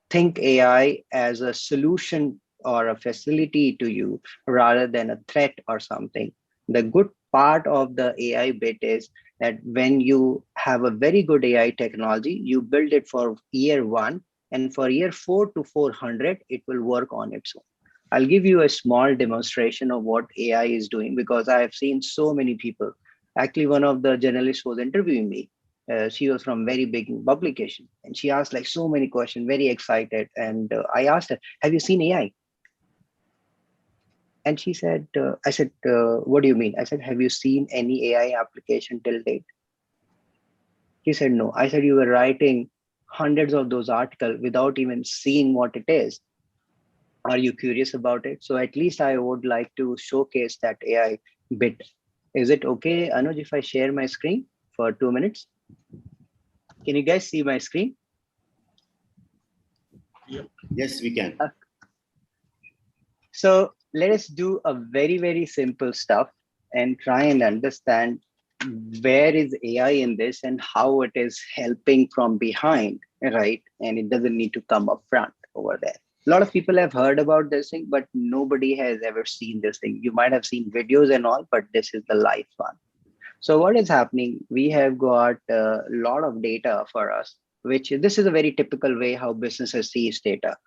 Think AI as a solution or a facility to you rather than a threat or something. The good part of the AI bit is that when you have a very good AI technology, you build it for year 1, and for year 4 to 400, it will work on its own. I'll give you a small demonstration of what AI is doing, because I have seen so many people. Actually, one of the journalists was interviewing me. She was from very big publication, and she asked like so many questions, very excited. And I asked her, have you seen AI? And she said, I said, what do you mean? I said, have you seen any AI application till date? She said, no. I said, you were writing hundreds of those articles without even seeing what it is. Are you curious about it? So at least I would like to showcase that AI bit. Is it okay, Anuj, if I share my screen for 2 minutes? Can you guys see my screen? Yes, we can. So let us do a very, very simple stuff and try and understand where is AI in this and how it is helping from behind, right? And it doesn't need to come up front over there. A lot of people have heard about this thing, but nobody has ever seen this thing. You might have seen videos and all, but this is the live one. So what is happening? We have got a lot of data for us, which this is a very typical way how businesses sees data,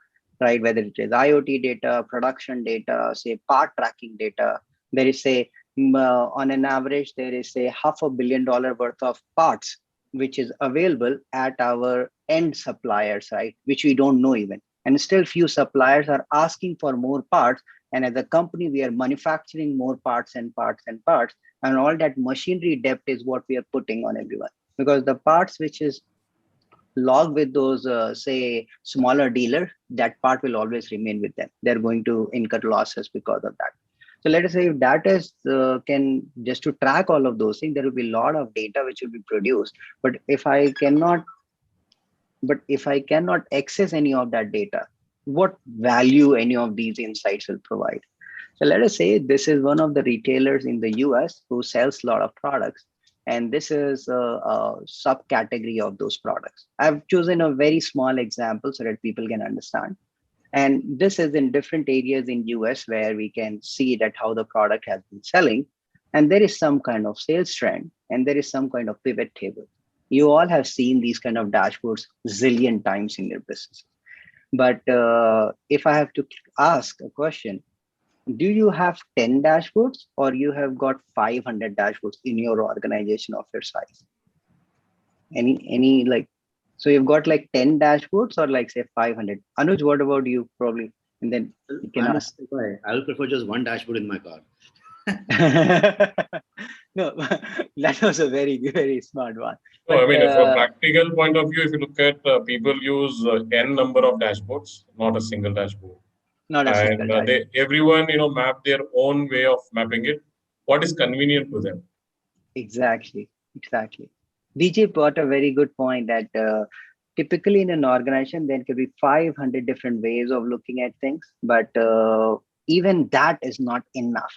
right? Whether it is IoT data, production data, say part tracking data. There is say on an average, there is say $500 million worth of parts, which is available at our end suppliers, right? Which we don't know even. And still few suppliers are asking for more parts. And as a company, we are manufacturing more parts and parts and parts. And all that machinery depth is what we are putting on everyone. Because the parts which is logged with those, say, smaller dealer, that part will always remain with them. They're going to incur losses because of that. So let us say if that is, can just to track all of those things, there will be a lot of data which will be produced. But if I cannot access any of that data, what value any of these insights will provide? So let us say this is one of the retailers in the US who sells a lot of products. And this is a subcategory of those products. I've chosen a very small example so that people can understand. And this is in different areas in US where we can see that how the product has been selling. And there is some kind of sales trend and there is some kind of pivot table. You all have seen these kind of dashboards zillion times in your business. But if I have to ask a question, do you have 10 dashboards or you have got 500 dashboards in your organization of your size? Any like, so you've got like 10 dashboards or like say 500? Anuj, what about you probably? And then you can ask. I will prefer just one dashboard in my car. No, that was a very, very smart one. No, But, I mean, from a practical point of view, if you look at people use n number of dashboards, not a single dashboard. Not a single dashboard. Everyone, map their own way of mapping it. What is convenient to them? Exactly. Vijay brought a very good point that typically in an organization, there could be 500 different ways of looking at things, but even that is not enough.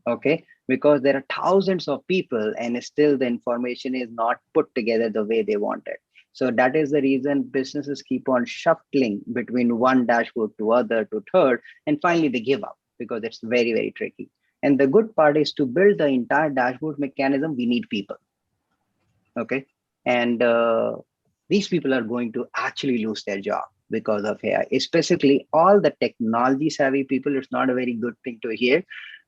Okay, because there are thousands of people and still the information is not put together the way they want it. So that is the reason businesses keep on shuffling between one dashboard to other to third, and finally they give up because it's very, very tricky. And the good part is to build the entire dashboard mechanism, we need people. Okay, and these people are going to actually lose their job because of AI, especially all the technology savvy people. It's not a very good thing to hear.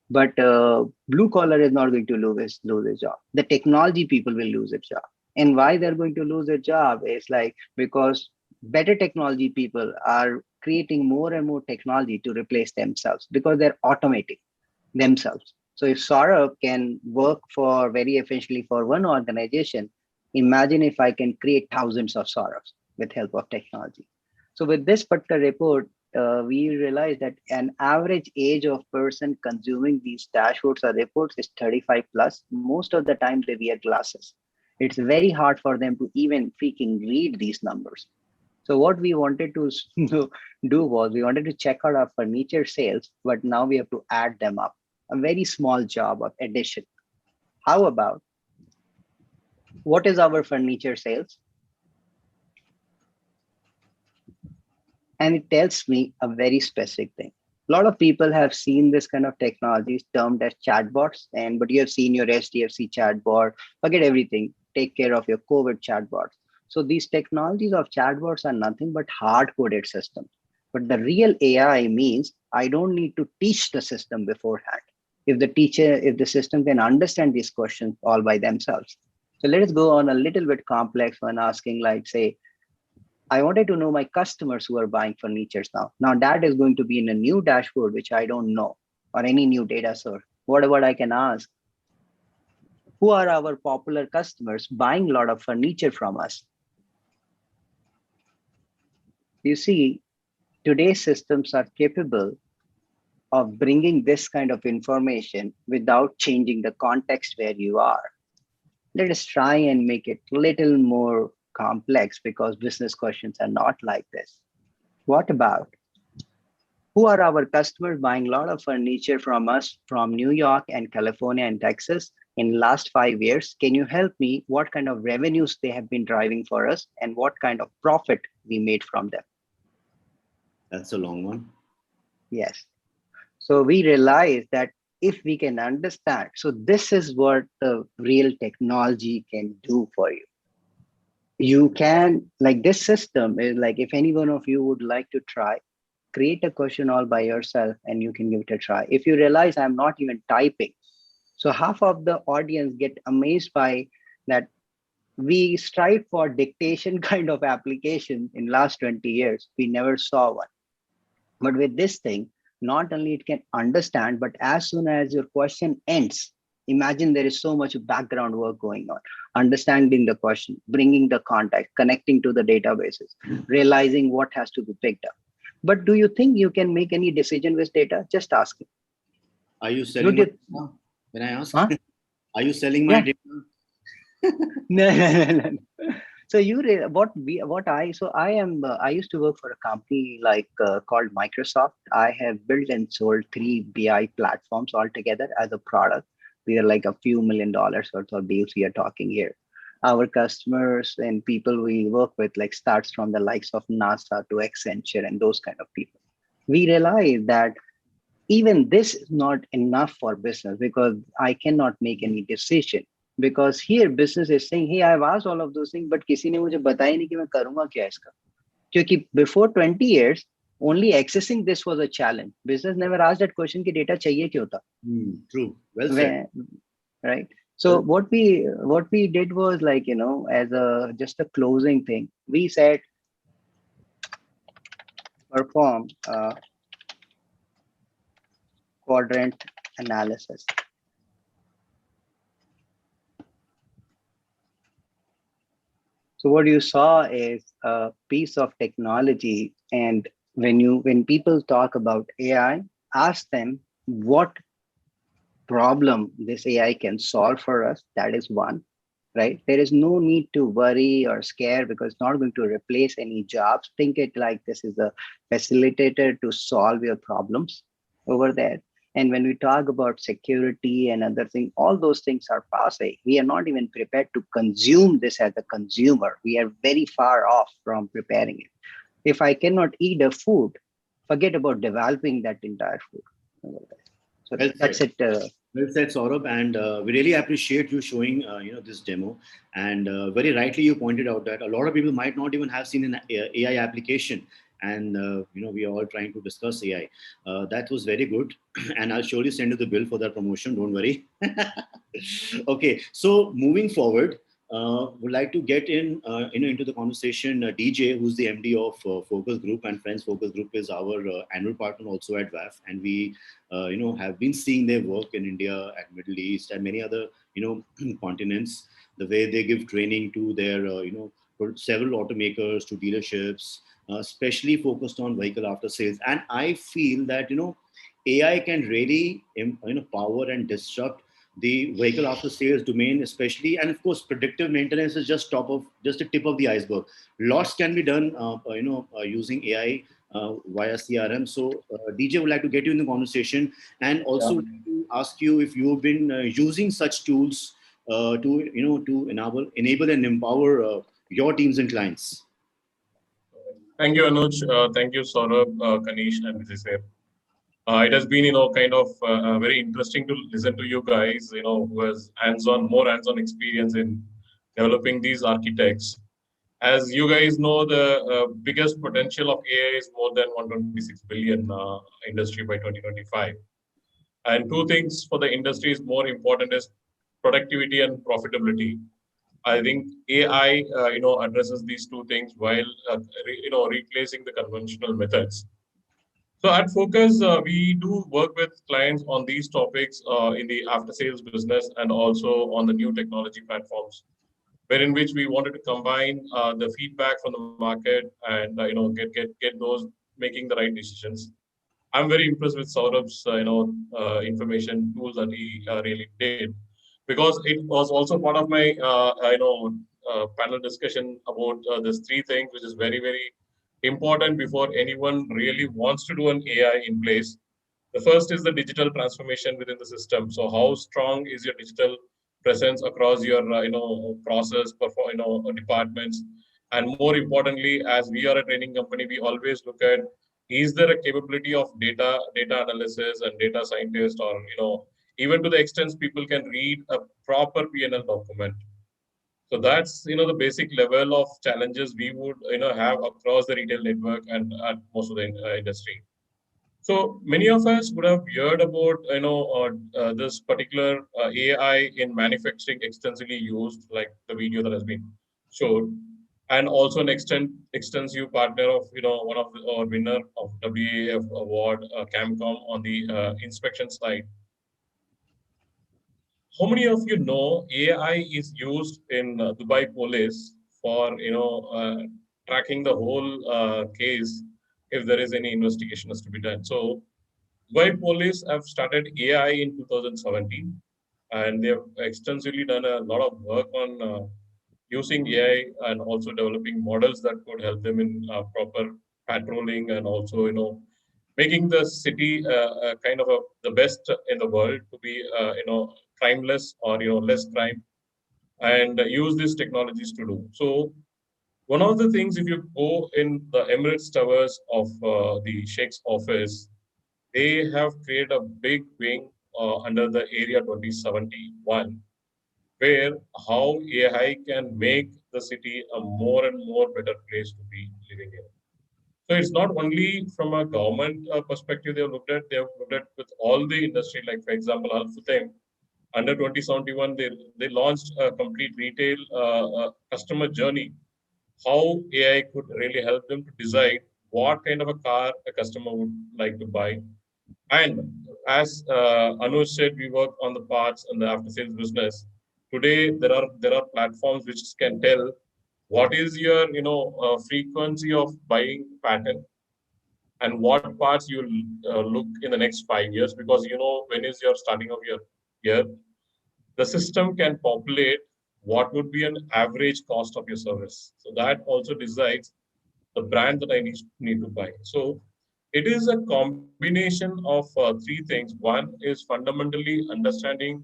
But blue collar is not going to lose his job. The technology people will lose their job. And why they're going to lose their job is like because better technology people are creating more and more technology to replace themselves because they're automating themselves. So if Saurabh can work for very efficiently for one organization, imagine if I can create thousands of Saurabhs with help of technology. So with this particular report, we realized that an average age of person consuming these dashboards or reports is 35 plus. Most of the time they wear glasses. It's very hard for them to even freaking read these numbers. So what we wanted to do was we wanted to check out our furniture sales, but now we have to add them up. A very small job of addition. How about, what is our furniture sales? And it tells me a very specific thing. A lot of people have seen this kind of technologies termed as chatbots, but you have seen your SDFC chatbot, forget everything, take care of your COVID chatbots. So these technologies of chatbots are nothing but hard-coded systems. But the real AI means I don't need to teach the system beforehand. If the system can understand these questions all by themselves. So let us go on a little bit complex when asking, like, say, I wanted to know my customers who are buying furniture now. Now that is going to be in a new dashboard, which I don't know, or any new data source. Whatever I can ask, who are our popular customers buying a lot of furniture from us? You see, today's systems are capable of bringing this kind of information without changing the context where you are. Let us try and make it a little more complex, because business questions are not like this. What about, who are our customers buying a lot of furniture from us from New York and California and Texas in last 5 years? Can you help me? What kind of revenues they have been driving for us and what kind of profit we made from them? That's a long one. Yes. So we realize that if we can understand, so this is what the real technology can do for you. You can, like, this system is like, if any one of you would like to try, create a question all by yourself and you can give it a try. If you realize I'm not even typing, so half of the audience get amazed by that. We strive for dictation kind of application in last 20 years. We never saw one. But with this thing, not only it can understand, but as soon as your question ends, imagine there is so much background work going on, understanding the question, bringing the context, connecting to the databases, realizing what has to be picked up. But do you think you can make any decision with data? Just ask it. Are you selling my data? When I ask, huh? Are you selling my data? No. So I used to work for a company called Microsoft. I have built and sold 3 BI platforms altogether as a product. We are like a few $1 million worth of deals we are talking here. Our customers and people we work with starts from the likes of NASA to Accenture and those kind of people. We realize that even this is not enough for business, because I cannot make any decision. Because here business is saying, hey, I've asked all of those things, but किसी ने मुझे बताया नहीं कि मैं करूँगा क्या इसका. क्योंकि before 20 years, only accessing this was a challenge. Business never asked that question कि data चाहिए क्यों था. True. Well said. Right. So what we did was as just a closing thing, we said perform quadrant analysis. So what you saw is a piece of technology, and when people talk about AI, ask them what problem this AI can solve for us. That is one, right? There is no need to worry or scare, because it's not going to replace any jobs. Think it like this is a facilitator to solve your problems over there. And when we talk about security and other things, all those things are passé. We are not even prepared to consume this as a consumer. We are very far off from preparing it. If I cannot eat a food, forget about developing that entire food. So that's it. Well said, Saurabh, and we really appreciate you showing this demo. And very rightly, you pointed out that a lot of people might not even have seen an AI application, and we are all trying to discuss AI. That was very good, and I'll surely send you the bill for that promotion. Don't worry. Okay, so moving forward, would like to get into the conversation. DJ, who's the MD of Focus Group, and Friends Focus Group is our annual partner also at WAF, and we have been seeing their work in India, at Middle East, and many other continents. The way they give training to their several automakers, to dealerships, especially focused on vehicle after sales. And I feel that AI can really power and disrupt the vehicle after sales domain, especially, and of course, predictive maintenance is just the tip of the iceberg. Lots can be done, using AI via CRM. So, DJ would like to get you in the conversation, and also to ask you if you've been using such tools to enable and empower your teams and clients. Thank you, Anuj. Thank you, Saurabh, Kanishk, and Vijay. It has been, kind of very interesting to listen to you guys, who has more hands-on experience in developing these architects. As you guys know, the biggest potential of AI is more than 126 billion industry by 2025. And two things for the industry is more important is productivity and profitability. I think AI, addresses these two things while, replacing the conventional methods. So at Focus, we do work with clients on these topics in the after-sales business and also on the new technology platforms, wherein which we wanted to combine the feedback from the market and get those making the right decisions. I'm very impressed with Saurabh's information tools that he really did, because it was also part of my panel discussion about these three things, which is very, very important before anyone really wants to do an AI in place. The first is the digital transformation within the system. So how strong is your digital presence across your process, departments, and more importantly, as we are a training company, we always look at, is there a capability of data analysis and data scientist, or even to the extent people can read a proper P&L document. So that's the basic level of challenges we would have across the retail network and at most of the industry. So many of us would have heard about this particular AI in manufacturing extensively used, like the video that has been showed, and also an extensive partner of one of our winner of WAF award, Camcom, on the inspection side. How many of you know AI is used in Dubai Police for tracking the whole case if there is any investigation has to be done? So Dubai Police have started AI in 2017, and they have extensively done a lot of work on using AI and also developing models that could help them in proper patrolling and also making the city kind of the best in the world to be crimeless or less crime, and use these technologies to do. So one of the things, if you go in the Emirates Towers of the Sheikh's office, they have created a big wing under the Area 2071, where how AI can make the city a more and more better place to be living in. So it's not only from a government perspective they have looked at with all the industry, like for example, Alphaa under 2071, they launched a complete retail customer journey, how AI could really help them to decide what kind of a car a customer would like to buy. And as Anuj said, we work on the parts and the after sales business. Today, there are platforms which can tell what is your frequency of buying pattern and what parts you will look in the next 5 years, because when is your starting of your year. The system can populate what would be an average cost of your service. So that also decides the brand that I need to buy. So it is a combination of three things. One is fundamentally understanding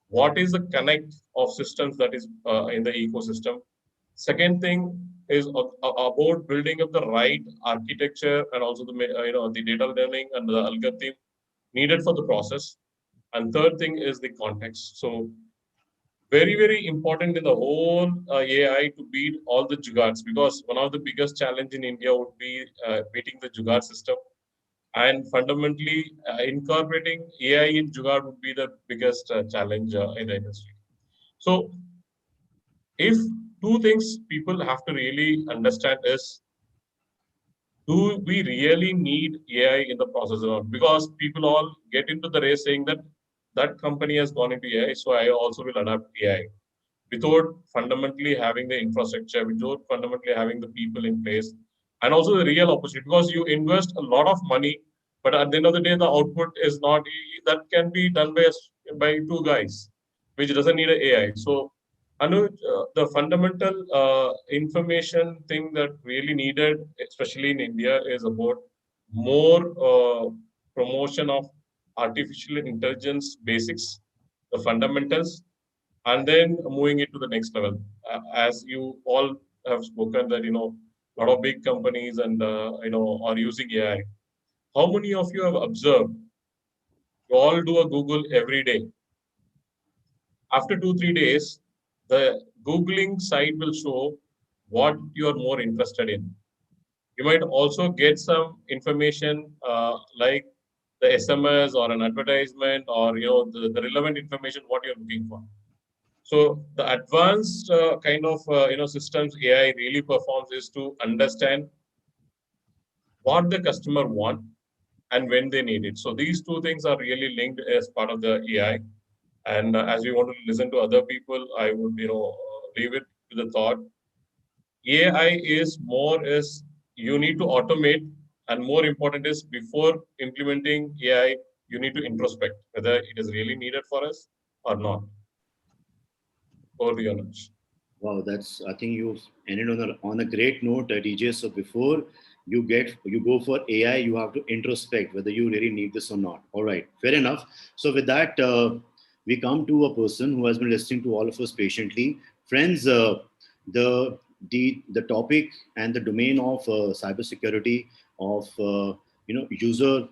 what is the connect of systems that is in the ecosystem. Second thing is about building up the right architecture and also the data learning and the algorithm needed for the process. And third thing is the context. So very, very important in the whole AI to beat all the jugards, because one of the biggest challenge in India would be beating the jugard system. And fundamentally, incorporating AI in jugad would be the biggest challenge in the industry. So if two things people have to really understand is, do we really need AI in the process or not? Because people all get into the race saying that that company has gone into AI, so I also will adapt AI, without fundamentally having the infrastructure, without fundamentally having the people in place, and also the real opportunity. Because you invest a lot of money, but at the end of the day, the output is not, that can be done by by two guys, which doesn't need an AI. So, Anuj, the fundamental information thing that really needed, especially in India, is about more promotion of artificial intelligence basics, the fundamentals, and then moving it to the next level. As you all have spoken that, a lot of big companies and, are using AI. How many of you have observed you all do a Google every day? After 2-3 days, the Googling site will show what you are more interested in. You might also get some information like the SMS or an advertisement or the relevant information what you're looking for. So the advanced kind of systems AI really performs is to understand what the customer want and when they need it. So these two things are really linked as part of the AI. And as we want to listen to other people, I would leave it to the thought. AI is you need to automate, and more important is before implementing AI, you need to introspect whether it is really needed for us or not. Over to you, Anuj. Wow, I think you ended on a great note, DJ. So before you go for AI, you have to introspect whether you really need this or not. All right, fair enough. So with that, we come to a person who has been listening to all of us patiently. Friends, the topic and the domain of cybersecurity, of user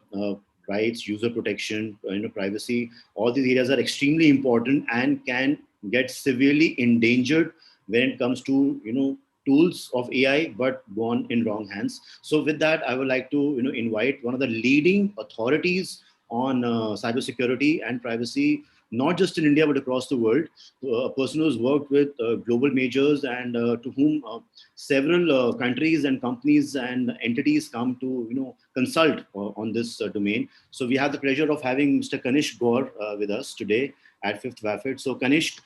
rights, user protection, privacy, all these areas are extremely important and can get severely endangered when it comes to tools of AI, but gone in wrong hands. So with that, I would like to invite one of the leading authorities on cybersecurity and privacy, not just in India but across the world, a person who's worked with global majors and to whom several countries and companies and entities come to consult on this domain. So we have the pleasure of having Mr. Kanishk Gaur with us today at 5th WAFit. So Kanishk,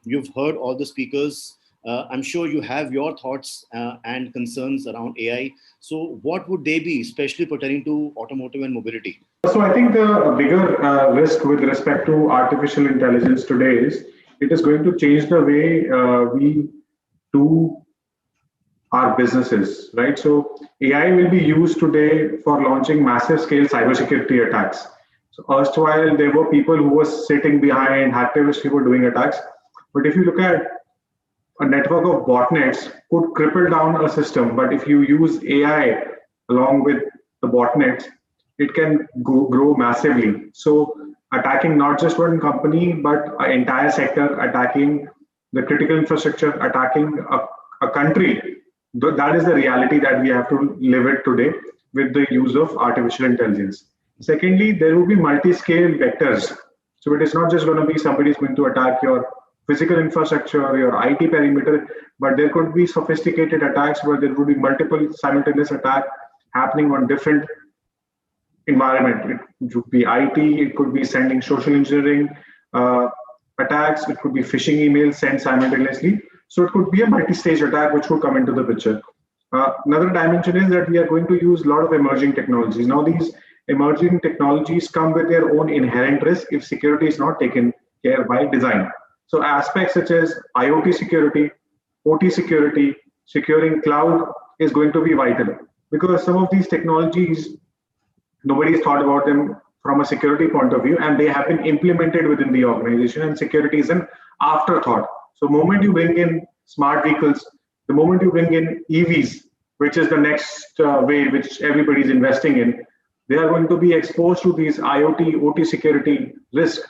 you've heard all the speakers. I'm sure you have your thoughts and concerns around AI. So what would they be, especially pertaining to automotive and mobility? So I think the bigger risk with respect to artificial intelligence today is it is going to change the way we do our businesses, right? So AI will be used today for launching massive scale cybersecurity attacks. So erstwhile, there were people who were sitting behind, hacktivists who were doing attacks. But if you look at a network of botnets could cripple down a system, but if you use AI along with the botnets, it can grow massively. So attacking not just one company, but an entire sector, attacking the critical infrastructure, attacking a country. That is the reality that we have to live with today with the use of artificial intelligence. Secondly, there will be multi-scale vectors. So it is not just going to be somebody is going to attack your physical infrastructure or your IT perimeter, but there could be sophisticated attacks where there would be multiple simultaneous attacks happening on different environment. It could be IT, it could be sending social engineering attacks, it could be phishing emails sent simultaneously. So it could be a multi-stage attack which would come into the picture. Another dimension is that we are going to use a lot of emerging technologies. Now these emerging technologies come with their own inherent risk if security is not taken care by design. So aspects such as IoT security, OT security, securing cloud is going to be vital because some of these technologies, nobody has thought about them from a security point of view and they have been implemented within the organization and security is an afterthought. So the moment you bring in smart vehicles, the moment you bring in EVs, which is the next way which everybody is investing in, they are going to be exposed to these IoT, OT security risks.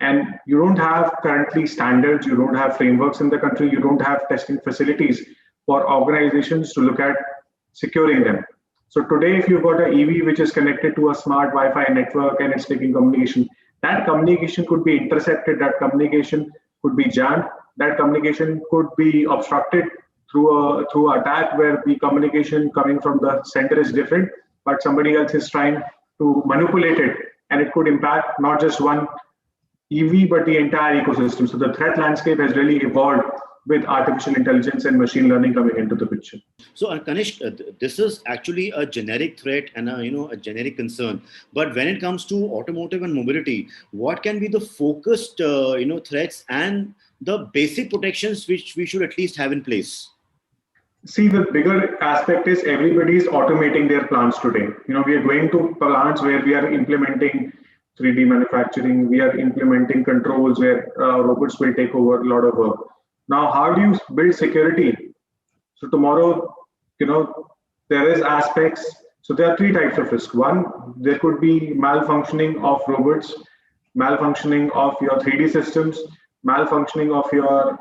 And you don't have currently standards, you don't have frameworks in the country, you don't have testing facilities for organizations to look at securing them. So today, if you've got an EV which is connected to a smart Wi-Fi network and it's taking communication, that communication could be intercepted, that communication could be jammed, that communication could be obstructed through an attack where the communication coming from the center is different, but somebody else is trying to manipulate it, and it could impact not just one EV, but the entire ecosystem. So the threat landscape has really evolved with artificial intelligence and machine learning coming into the picture. So, Kanishk, this is actually a generic threat and a generic concern. But when it comes to automotive and mobility, what can be the focused threats and the basic protections which we should at least have in place? See, the bigger aspect is everybody is automating their plants today. We are going to plants where we are implementing 3D manufacturing, we are implementing controls where robots will take over a lot of work. Now, how do you build security? So tomorrow, there is aspects. So there are three types of risk. One, there could be malfunctioning of robots, malfunctioning of your 3D systems, malfunctioning of your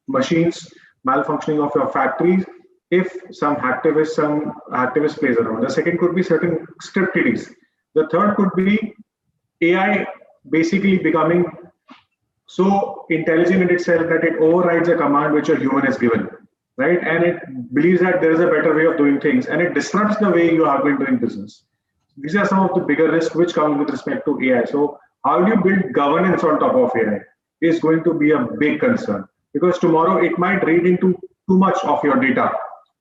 machines, malfunctioning of your factories. If some activist plays around. The second could be certain script kiddies. The third could be AI basically becoming so intelligent in itself that it overrides a command which a human is given, right? And it believes that there is a better way of doing things, and it disrupts the way you have been doing business. These are some of the bigger risks which come with respect to AI. So how do you build governance on top of AI is going to be a big concern, because tomorrow it might read into too much of your data.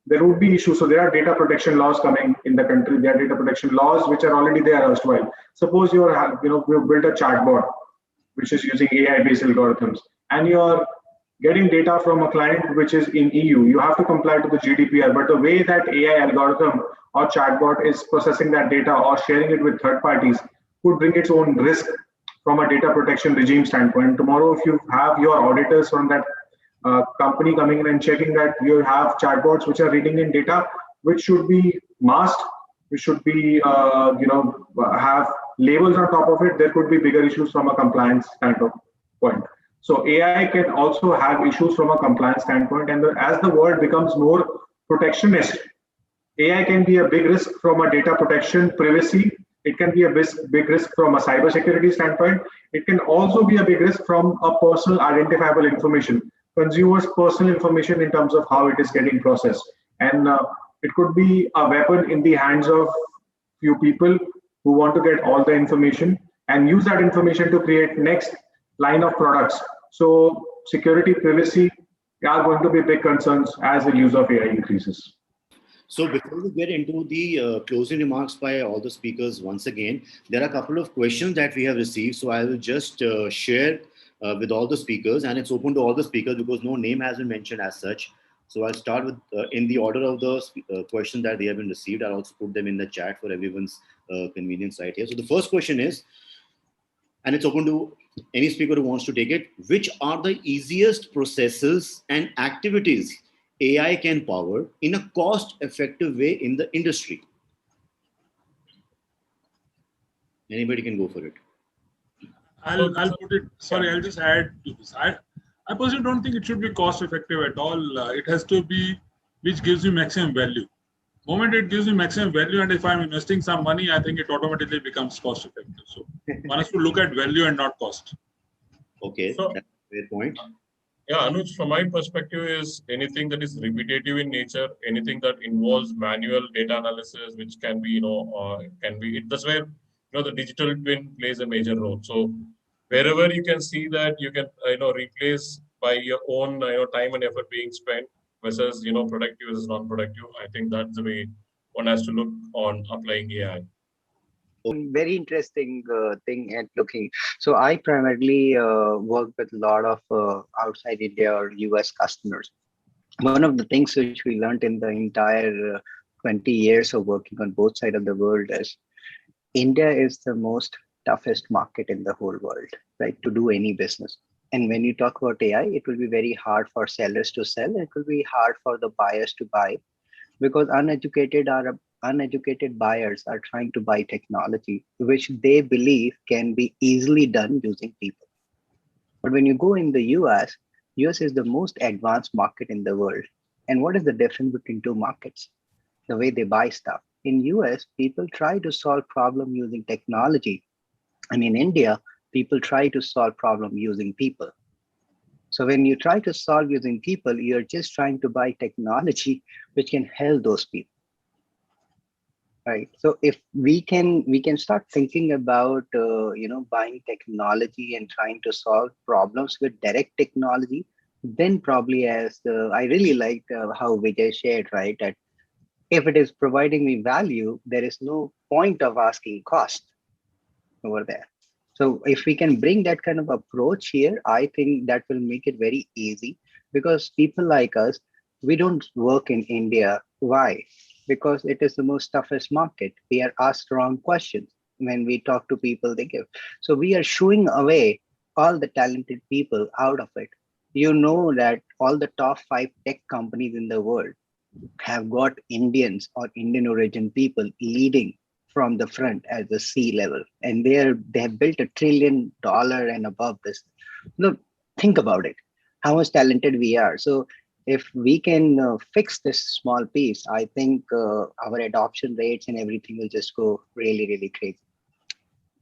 There would be issues. So there are data protection laws coming in the country. There are data protection laws which are already there erstwhile. Suppose you built a chatbot which is using AI-based algorithms, and you're getting data from a client which is in EU. You have to comply to the GDPR. But the way that AI algorithm or chatbot is processing that data or sharing it with third parties could bring its own risk from a data protection regime standpoint. Tomorrow, if you have your auditors from that company coming in and checking that you have chatbots which are reading in data, which should be masked, which should be, have labels on top of it, there could be bigger issues from a compliance standpoint. So AI can also have issues from a compliance standpoint. And as the world becomes more protectionist, AI can be a big risk from a data protection, privacy. It can be a big risk from a cybersecurity standpoint. It can also be a big risk from a personal identifiable information, consumers' personal information in terms of how it is getting processed. And it could be a weapon in the hands of few people who want to get all the information and use that information to create next line of products. So security, privacy are going to be big concerns as the use of AI increases. So before we get into the closing remarks by all the speakers, once again, there are a couple of questions that we have received. So I will just share with all the speakers, and it's open to all the speakers because no name has been mentioned as such. So I'll start with in the order of the questions that they have been received. I'll also put them in the chat for everyone's convenience right here. So the first question is, and it's open to any speaker who wants to take it, which are the easiest processes and activities AI can power in a cost-effective way in the industry? Anybody can go for it. I'll put it, sorry, I'll just add to this. I personally don't think it should be cost effective at all. It has to be which gives you maximum value. The moment it gives you maximum value, and if I'm investing some money, I think it automatically becomes cost effective. So one has to look at value and not cost. Okay, so, that's a fair point. Yeah, Anuj, from my perspective is anything that is repetitive in nature, anything that involves manual data analysis, which can be, that's where, the digital twin plays a major role. So wherever you can see that you can, replace by your own, time and effort being spent versus, productive versus non-productive, I think that's the way one has to look on applying AI. Very interesting thing at looking. So I primarily work with a lot of outside India or US customers. One of the things which we learned in the entire 20 years of working on both sides of the world is India is the most toughest market in the whole world, right, to do any business. And when you talk about AI, it will be very hard for sellers to sell. It will be hard for the buyers to buy, because uneducated buyers are trying to buy technology which they believe can be easily done using people. But when you go in the US is the most advanced market in the world. And what is the difference between two markets? The way they buy stuff. In US, people try to solve problem using technology. And in India, people try to solve problem using people. So when you try to solve using people, you're just trying to buy technology which can help those people. Right. So if we can start thinking about buying technology and trying to solve problems with direct technology, then probably I really liked how Vijay shared, right? That if it is providing me value, there is no point of asking cost over there. So if we can bring that kind of approach here, I think that will make it very easy, because people like us, we don't work in India. Why? Because it is the most toughest market. We are asked wrong questions when we talk to people they give. So we are shooing away all the talented people out of it. You know that all the top 5 tech companies in the world have got Indians or Indian origin people leading from the front at the C level, and they have built $1 trillion and above this. Look, think about it, how much talented we are. So if we can fix this small piece, I think our adoption rates and everything will just go really, really crazy.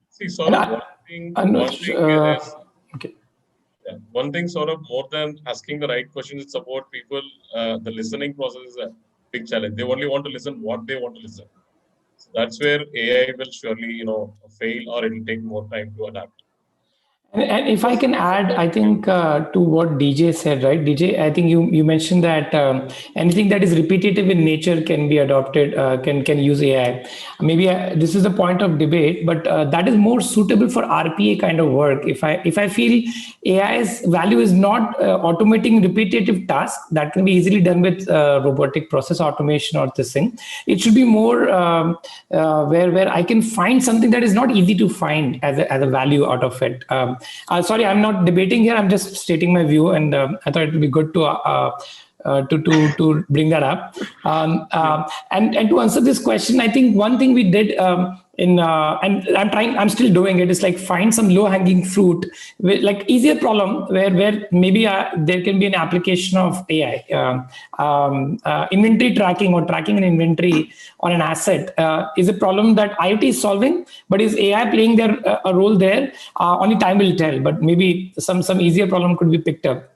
See, And Saurabh, one thing here is, okay. yeah, one thing, Saurabh, more than asking the right questions, it's about people. The listening process is a big challenge. They only want to listen what they want to listen. So that's where AI will surely, fail, or it will take more time to adapt. And if I can add, I think to what DJ said, right? DJ, I think you mentioned that anything that is repetitive in nature can be adopted, can use AI. Maybe this is a point of debate, but that is more suitable for RPA kind of work. If I feel AI's value is not automating repetitive tasks that can be easily done with robotic process automation or this thing, it should be more where I can find something that is not easy to find as a value out of it. Sorry, I'm not debating here. I'm just stating my view, and I thought it would be good to bring that up. And to answer this question, I think one thing we did and I'm still doing it, is like find some low hanging fruit, with like easier problem where maybe there can be an application of AI. Inventory tracking or tracking an inventory on an asset is a problem that IoT is solving, but is AI playing a role there? Only time will tell, but maybe some easier problem could be picked up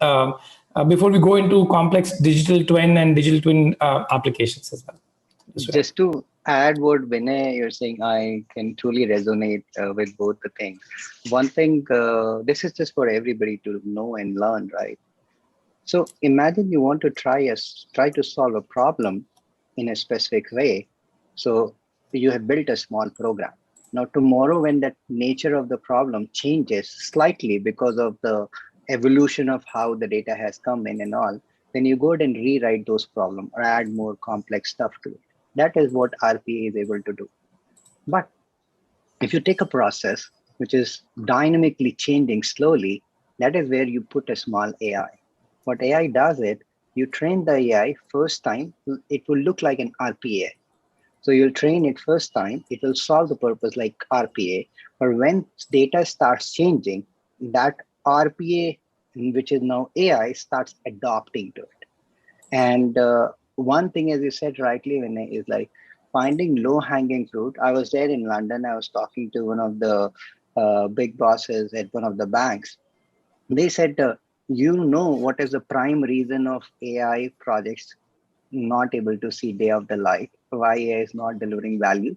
before we go into complex digital twin and digital twin applications as well. Just to add what Vinay you're saying, I can truly resonate with both the things. One thing, this is just for everybody to know and learn, right? So imagine you want to try to solve a problem in a specific way. So you have built a small program. Now tomorrow, when that nature of the problem changes slightly because of the evolution of how the data has come in and all, then you go ahead and rewrite those problems or add more complex stuff to it. That is what RPA is able to do. But if you take a process which is dynamically changing slowly, that is where you put a small AI. What AI does it, you train the AI first time, it will look like an RPA. So you'll train it first time, it will solve the purpose like RPA. But when data starts changing, that RPA, which is now AI, starts adopting to it. And one thing, as you said rightly, Vinay, is like finding low-hanging fruit. I was there in London. I was talking to one of the big bosses at one of the banks. They said, you know what is the prime reason of AI projects not able to see day of the light? Why AI is not delivering value?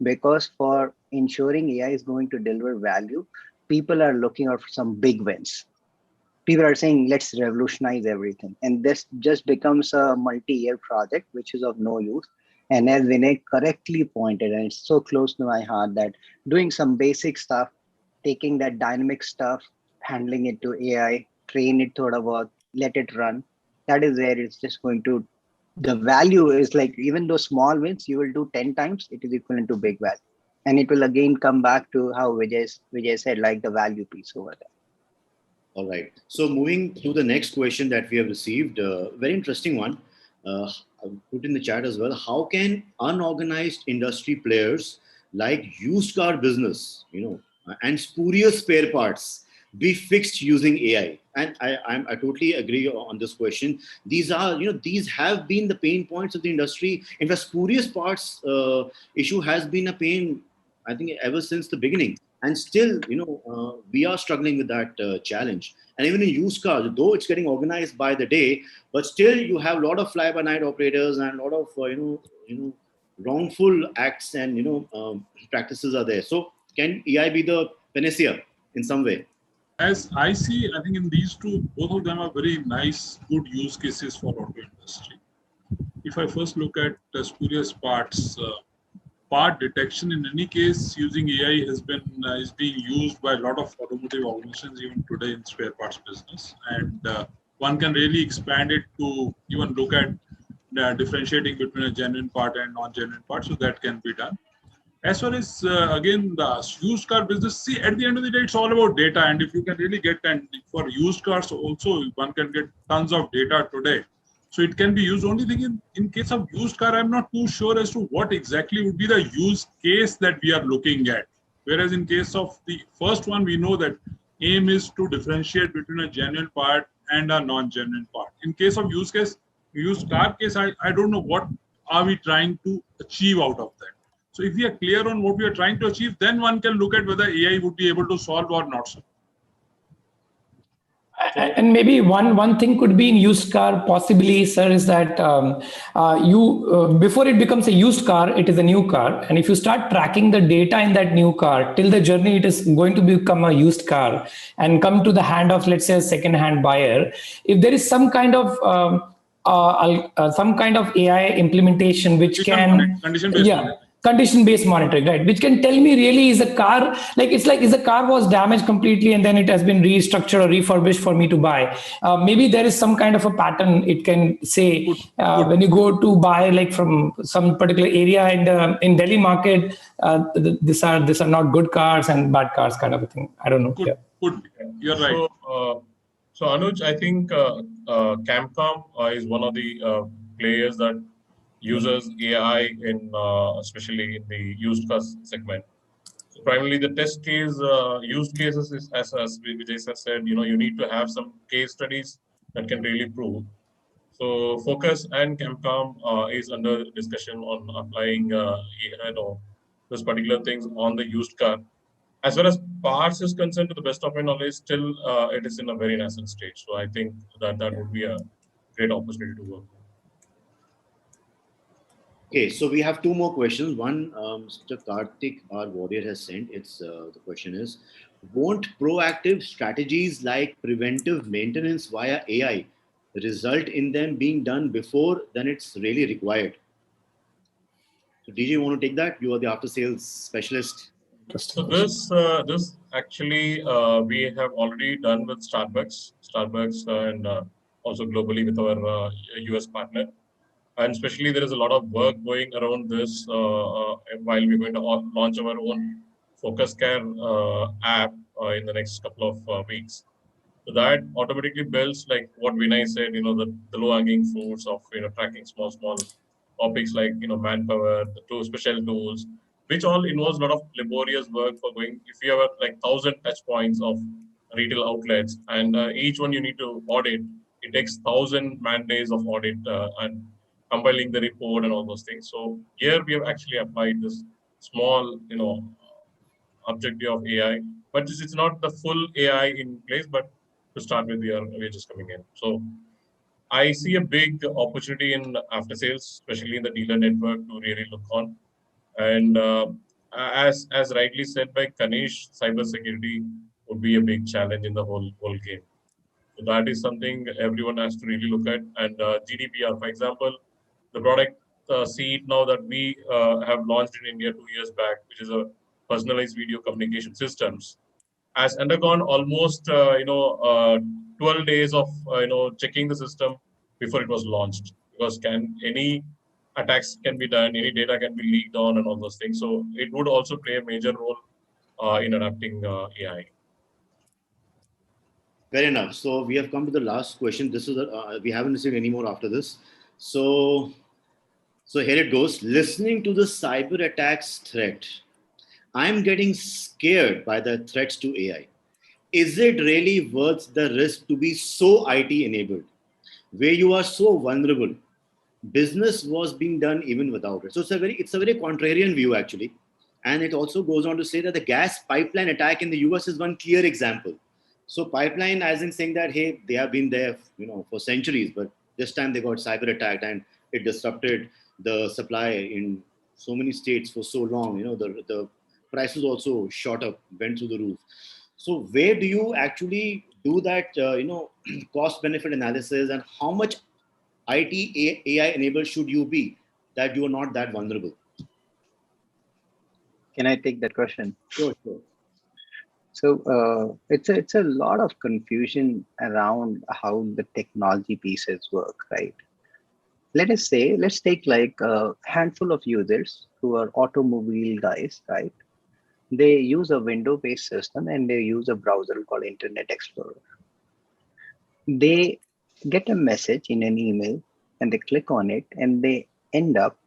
Because for ensuring AI is going to deliver value, people are looking out for some big wins. People are saying, let's revolutionize everything. And this just becomes a multi-year project, which is of no use. And as Vinay correctly pointed, and it's so close to my heart, that doing some basic stuff, taking that dynamic stuff, handling it to AI, train it thoda bahut, let it run, that is where it's just going to, the value is like, even though small wins, you will do 10 times, it is equivalent to big value. And it will again come back to how Vijay said, like the value piece over there. All right. So moving to the next question that we have received, very interesting one. I'll put in the chat as well. How can unorganized industry players like used car business, and spurious spare parts be fixed using AI? And I totally agree on this question. These are, these have been the pain points of the industry. In fact, spurious parts issue has been a pain, I think, ever since the beginning. And still, we are struggling with that challenge. And even in used cars, though it's getting organized by the day, but still you have a lot of fly-by-night operators and a lot of, wrongful acts and, practices are there. So can AI be the panacea in some way? As I see, I think in these two, both of them are very nice, good use cases for auto industry. If I first look at spurious parts, part detection in any case using AI has been is being used by a lot of automotive organizations even today in spare parts business, and one can really expand it to even look at differentiating between a genuine part and non-genuine part, so that can be done. As far as again the used car business, see, at the end of the day, it's all about data, and if you can really get, and for used cars also one can get tons of data today, so it can be used. Only thing in case of used car, I'm not too sure as to what exactly would be the use case that we are looking at, whereas in case of the first one, we know that aim is to differentiate between a genuine part and a non-genuine part. In case of used car case, I don't know what are we trying to achieve out of that. So if we are clear on what we are trying to achieve, then one can look at whether AI would be able to solve or not solve. And maybe one thing could be in used car, possibly, sir, is that before it becomes a used car, it is a new car. And if you start tracking the data in that new car, till the journey it is going to become a used car and come to the hand of, let's say, a second-hand buyer, if there is some kind of AI implementation which Condition-based monitoring. Condition-based monitoring, right? Which can tell me really is a car, is the car was damaged completely and then it has been restructured or refurbished for me to buy. Maybe there is some kind of a pattern it can say when you go to buy like from some particular area in Delhi market, these are not good cars and bad cars kind of a thing. I don't know. You're right. So Anuj, I think Camcom is one of the players that uses AI in especially in the used cars segment. So primarily the test case used cases is as Vijay said, you need to have some case studies that can really prove. So Focus and Camcom is under discussion on applying those particular things on the used car. As far as parts is concerned, to the best of my knowledge, still it is in a very nascent stage. So I think that would be a great opportunity to work. Okay, so we have two more questions. One, Mr. Karthik, our warrior, has sent. It's the question is, won't proactive strategies like preventive maintenance via AI result in them being done before then it's really required? So, DJ, you want to take that? You are the after-sales specialist. So this actually we have already done with Starbucks, and also globally with our US partner. And especially there is a lot of work going around this while we're going to launch our own Focus Care app in the next couple of weeks. So that automatically builds like what Vinay said, the low-hanging fruits of tracking small topics like manpower, the special tools, which all involves a lot of laborious work for going. If you have like 1,000 touch points of retail outlets and each one you need to audit, it takes 1,000 man days of audit and compiling the report and all those things. So here we have actually applied this small, objective of AI, but it's not the full AI in place, but to start with, we're just coming in. So I see a big opportunity in after sales, especially in the dealer network to really look on. And as rightly said by Kanishk, cybersecurity would be a big challenge in the whole game. So that is something everyone has to really look at. And GDPR, for example, the product Seed now that we have launched in India 2 years back, which is a personalized video communication systems, has undergone almost 12 days of checking the system before it was launched, because any attacks can be done, any data can be leaked on, and all those things. So it would also play a major role in adapting AI. Fair enough. So we have come to the last question. This is we haven't received any more after this. So here it goes. Listening to the cyber attacks threat, I'm getting scared by the threats to AI. Is it really worth the risk to be so IT enabled, where you are so vulnerable? Business was being done even without it. So it's a very contrarian view actually, and it also goes on to say that the gas pipeline attack in the US is one clear example. So pipeline, as in saying that hey, they have been there, for centuries, but this time they got cyber attacked and it disrupted the supply in so many states for so long. The prices also shot up, went through the roof. So where do you actually do that, cost benefit analysis, and how much IT AI enabled should you be that you are not that vulnerable? Can I take that question? Sure, sure. So it's a lot of confusion around how the technology pieces work, right? Let's take like a handful of users who are automobile guys, right? They use a window-based system and they use a browser called Internet Explorer. They get a message in an email and they click on it and they end up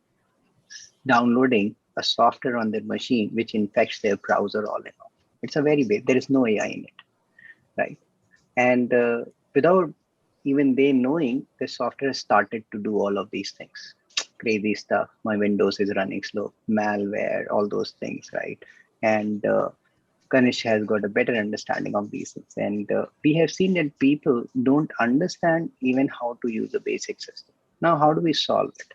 downloading a software on their machine which infects their browser all in all. It's a very big, there is no AI in it, right? And without even they knowing, the software started to do all of these things. Crazy stuff. My Windows is running slow, malware, all those things, right? And Kanishk has got a better understanding of these things. And we have seen that people don't understand even how to use the basic system. Now, how do we solve it?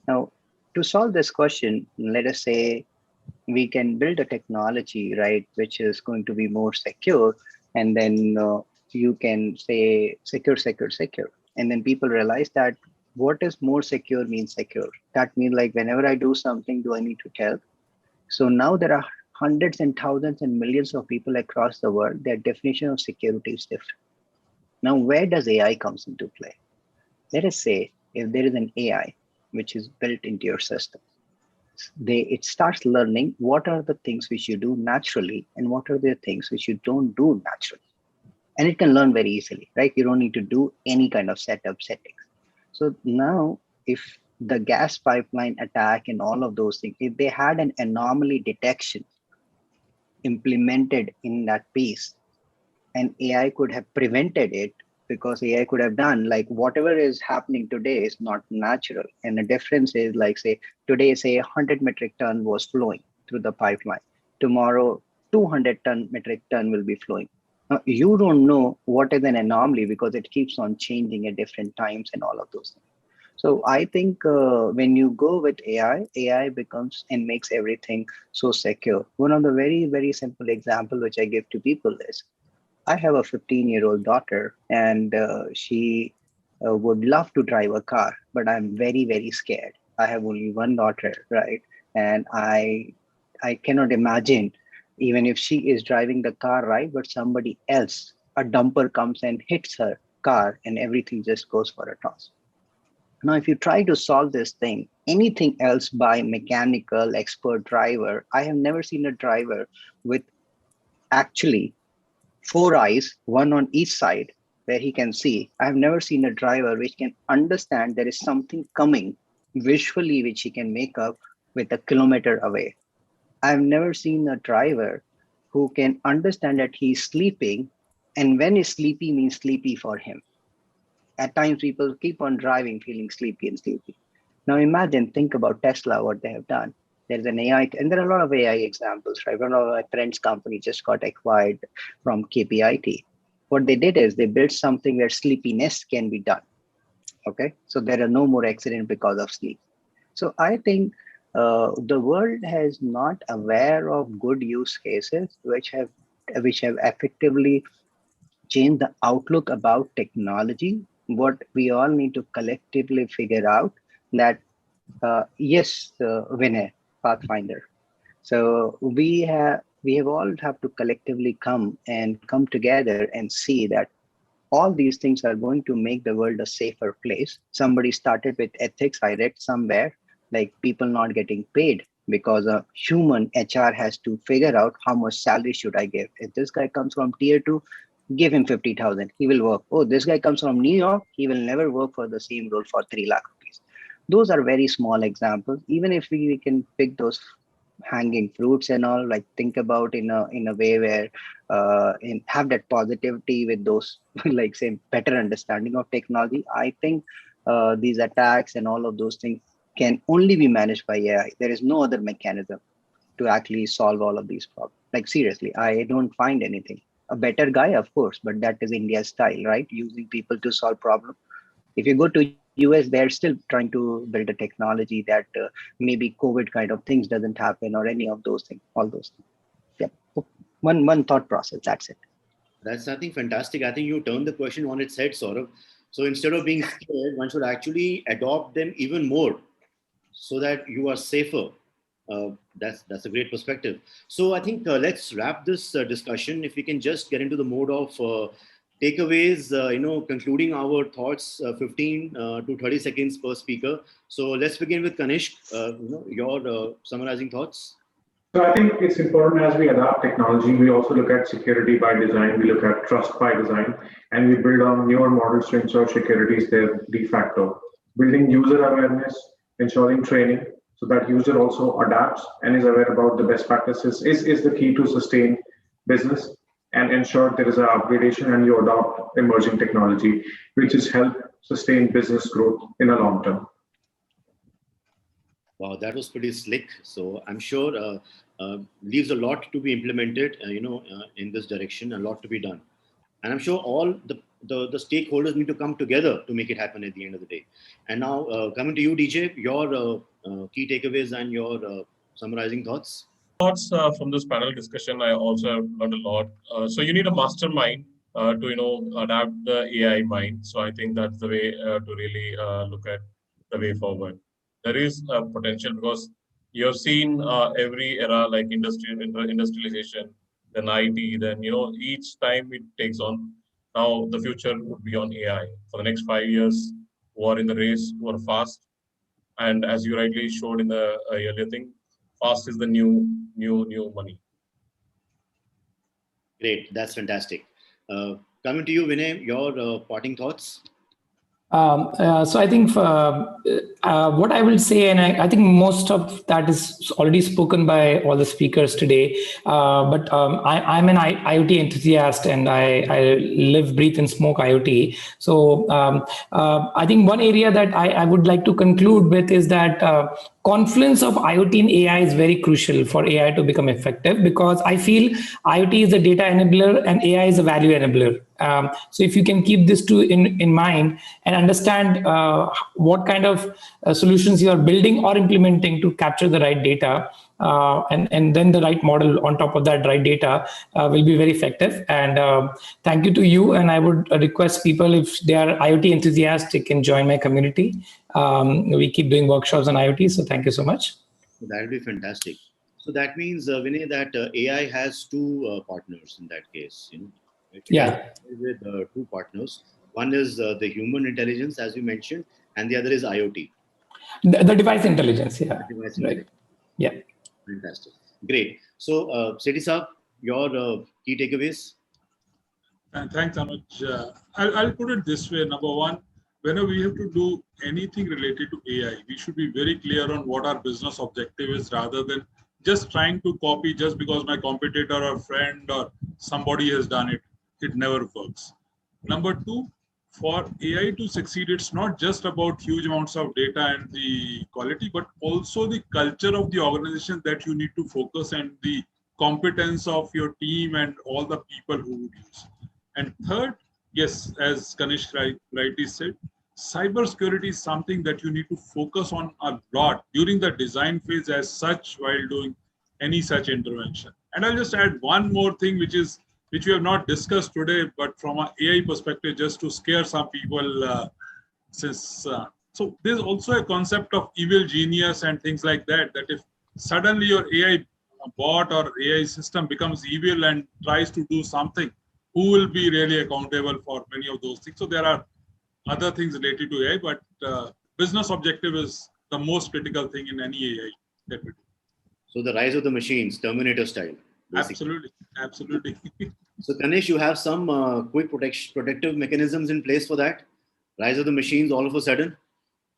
Now, to solve this question, let us say we can build a technology, right, which is going to be more secure. And then you can say secure, secure, secure. And then people realize that what is more secure means secure. That means like whenever I do something, do I need to tell? So now there are hundreds and thousands and millions of people across the world. Their definition of security is different. Now, where does AI comes into play? Let us say if there is an AI which is built into your system, it starts learning what are the things which you do naturally and what are the things which you don't do naturally. And it can learn very easily, right? You don't need to do any kind of setup settings. So now if the gas pipeline attack and all of those things, if they had an anomaly detection implemented in that piece, and AI could have prevented it, because AI could have done like whatever is happening today is not natural. And the difference is like, say, today, say 100 metric ton was flowing through the pipeline. Tomorrow, 200 metric ton will be flowing. Now, you don't know what is an anomaly because it keeps on changing at different times and all of those things. So I think when you go with AI becomes and makes everything so secure. One of the very, very simple example which I give to people is, I have a 15-year-old daughter, and she would love to drive a car, but I'm very, very scared. I have only one daughter, right? And I cannot imagine, even if she is driving the car, right, but somebody else, a dumper comes and hits her car and everything just goes for a toss. Now, if you try to solve this thing, anything else by mechanical expert driver, I have never seen a driver with actually 4 eyes, one on each side, where he can see. I've never seen a driver which can understand there is something coming visually, which he can make up with a kilometer away. I've never seen a driver who can understand that he's sleeping, and when he's sleepy means sleepy for him. At times, people keep on driving feeling sleepy and sleepy. Now imagine, think about Tesla, what they have done. There's an AI, and there are a lot of AI examples, right? One of my friend's company just got acquired from KPIT. What they did is they built something where sleepiness can be done. Okay, so there are no more accidents because of sleep. So I think the world has not aware of good use cases which have effectively changed the outlook about technology. What we all need to collectively figure out that yes, Vinay, Pathfinder. So we have all have to collectively come together and see that all these things are going to make the world a safer place. Somebody started with ethics. I read somewhere like people not getting paid because a human HR has to figure out how much salary should I give. If this guy comes from tier 2, give him 50,000. He will work. Oh, this guy comes from New York. He will never work for the same role for 3 lakh rupees. Those are very small examples. Even if we can pick those hanging fruits and all, like think about in a way where and have that positivity with those like say better understanding of technology. I think these attacks and all of those things can only be managed by AI. There is no other mechanism to actually solve all of these problems. Like seriously, I don't find anything. A better guy, of course, but that is India's style, right? Using people to solve problems. If you go to US, they're still trying to build a technology that maybe COVID kind of things doesn't happen or any of those things, all those things. Yeah. One thought process. That's it. That's nothing fantastic. I think you turned the question on its head, Saurabh. So instead of being scared, one should actually adopt them even more so that you are safer. That's a great perspective. So I think let's wrap this discussion. If we can just get into the mode of takeaways, concluding our thoughts, 15 to 30 seconds per speaker. So let's begin with Kanishk. Your summarizing thoughts. So I think it's important as we adopt technology, we also look at security by design, we look at trust by design, and we build on newer models to ensure security is there de facto. Building user awareness, ensuring training, so that user also adapts and is aware about the best practices is the key to sustain business and ensure there is an upgradation and you adopt emerging technology, which is help sustain business growth in a long term. Wow, that was pretty slick. So I'm sure leaves a lot to be implemented, in this direction, a lot to be done. And I'm sure all the stakeholders need to come together to make it happen at the end of the day. And now coming to you, DJ, your key takeaways and your summarizing thoughts. Thoughts from this panel discussion, I also have learned a lot. So you need a mastermind to adapt the AI mind. So I think that's the way to really look at the way forward. There is potential because you have seen every era like industrialization, then IT, then each time it takes on. Now the future would be on AI. For the next 5 years, who are in the race, who are fast, and as you rightly showed in the earlier thing, fast is the new money. Great, that's fantastic. Coming to you, Vinay, your parting thoughts. So I think what I will say, and I think most of that is already spoken by all the speakers today, but I'm an IoT enthusiast and I live, breathe and smoke IoT. So I think one area that I would like to conclude with is that confluence of IoT and AI is very crucial for AI to become effective, because I feel IoT is a data enabler and AI is a value enabler. So if you can keep this two in mind and understand what kind of solutions you are building or implementing to capture the right data, and then the right model on top of that right data will be very effective. And thank you to you. And I would request people, if they are IoT enthusiasts, they can join my community. We keep doing workshops on IoT. So thank you so much. That will be fantastic. So that means, Vinay, that AI has two partners in that case. Yeah. With two partners. One is the human intelligence, as you mentioned, and the other is IoT. The device intelligence, yeah. Device right. intelligence. Yeah. Fantastic. Great. So, Sethi sir, your key takeaways? Thanks, Anuj. I'll put it this way. Number one, whenever we have to do anything related to AI, we should be very clear on what our business objective is, rather than just trying to copy just because my competitor or friend or somebody has done it. It never works. Number two, for AI to succeed, it's not just about huge amounts of data and the quality, but also the culture of the organization that you need to focus, and the competence of your team and all the people who would use. And third, yes, as Kanishk rightly said, cybersecurity is something that you need to focus on a lot during the design phase as such, while doing any such intervention. And I'll just add one more thing, which we have not discussed today, but from an AI perspective, just to scare some people, so there's also a concept of evil genius and things like that, that if suddenly your AI bot or AI system becomes evil and tries to do something, who will be really accountable for many of those things? So there are other things related to AI, but business objective is the most critical thing in any AI that we do. So the rise of the machines, Terminator style. Basically. Absolutely. So Kanishk, you have some quick protective mechanisms in place for that? Rise of the machines all of a sudden?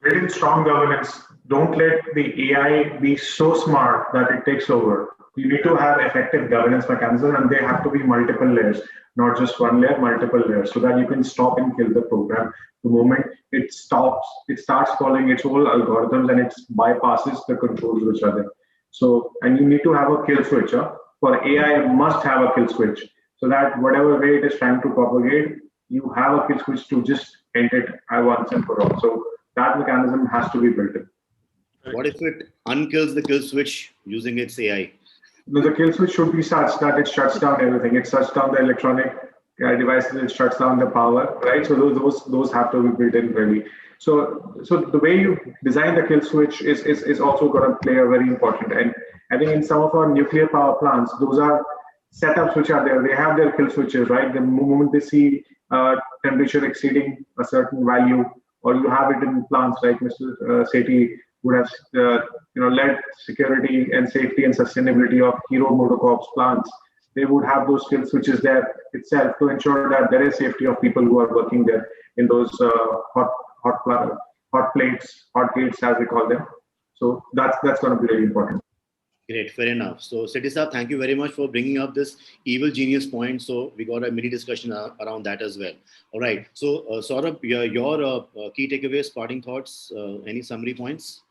Build in strong governance. Don't let the AI be so smart that it takes over. You need to have effective governance mechanisms, and they have to be multiple layers, not just one layer, multiple layers, so that you can stop and kill the program. The moment it stops, it starts following its own algorithms and it bypasses the controls which are there. So, and you need to have a kill switch. For AI, must have a kill switch, so that whatever way it is trying to propagate, you have a kill switch to just end it once and for all. So that mechanism has to be built in. What if it unkills the kill switch using its AI? The kill switch should be such that it shuts down everything. It shuts down the electronic devices. It shuts down the power, right? So those have to be built in really. So the way you design the kill switch is also going to play a very important. And I think in some of our nuclear power plants, those are setups which are there. They have their kill switches, right? The moment they see temperature exceeding a certain value, or you have it in plants like Mr. Sethi would have led security and safety and sustainability of Hero MotoCorp's plants. They would have those kill switches there itself to ensure that there is safety of people who are working there in those hot plates, hot gates as we call them. So that's going to be really important. Great, fair enough. So Sethi sir, thank you very much for bringing up this evil genius point. So we got a mini discussion around that as well. All right. So Saurabh, your key takeaways, parting thoughts, any summary points?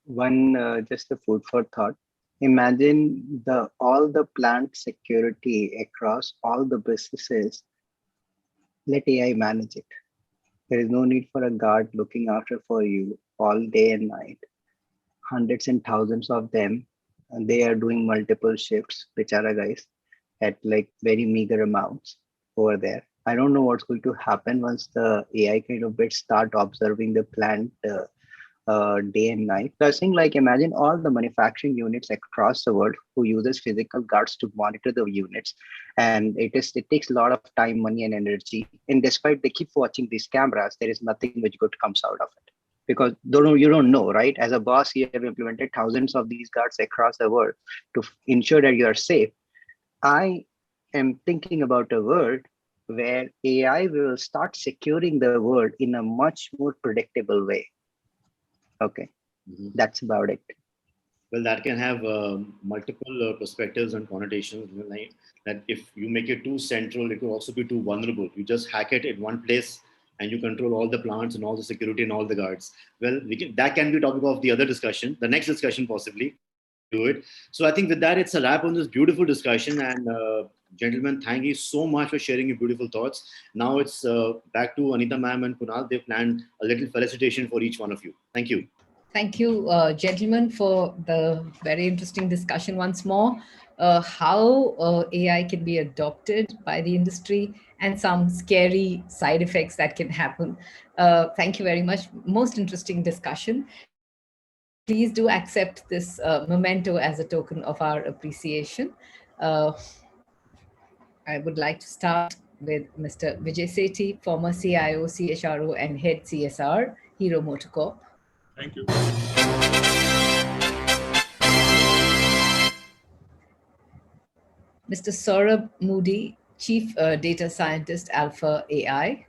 One, just a food for thought. Imagine all the plant security across all the businesses. Let AI manage it. There is no need for a guard looking after for you all day and night. Hundreds and thousands of them, and they are doing multiple shifts, bichara guys, at like very meager amounts over there. I don't know what's going to happen once the AI kind of bits start observing the plant day and night. So I think, like, imagine all the manufacturing units across the world who uses physical guards to monitor the units, and it takes a lot of time, money, and energy. And despite they keep watching these cameras, there is nothing which good comes out of it, because you don't know, right? As a boss, you have implemented thousands of these guards across the world to ensure that you are safe. I am thinking about a world where AI will start securing the world in a much more predictable way. Okay, that's about it. Well, that can have multiple perspectives and connotations. Like that, if you make it too central, it will also be too vulnerable. You just hack it in one place, and you control all the plants and all the security and all the guards. Well, that can be topic of the other discussion, the next discussion possibly. Do it. So I think with that, it's a wrap on this beautiful discussion. And gentlemen, thank you so much for sharing your beautiful thoughts. Now it's back to Anita ma'am and Kunal. They've planned a little felicitation for each one of you. Thank you. Thank you, gentlemen, for the very interesting discussion once more. How AI can be adopted by the industry and some scary side effects that can happen. Thank you very much. Most interesting discussion. Please do accept this memento as a token of our appreciation. I would like to start with Mr. Vijay Sethi, former CIO, CHRO, and head CSR, Hero MotoCorp. Thank you. Mr. Saurabh Moody, Chief Data Scientist, Alphaa AI.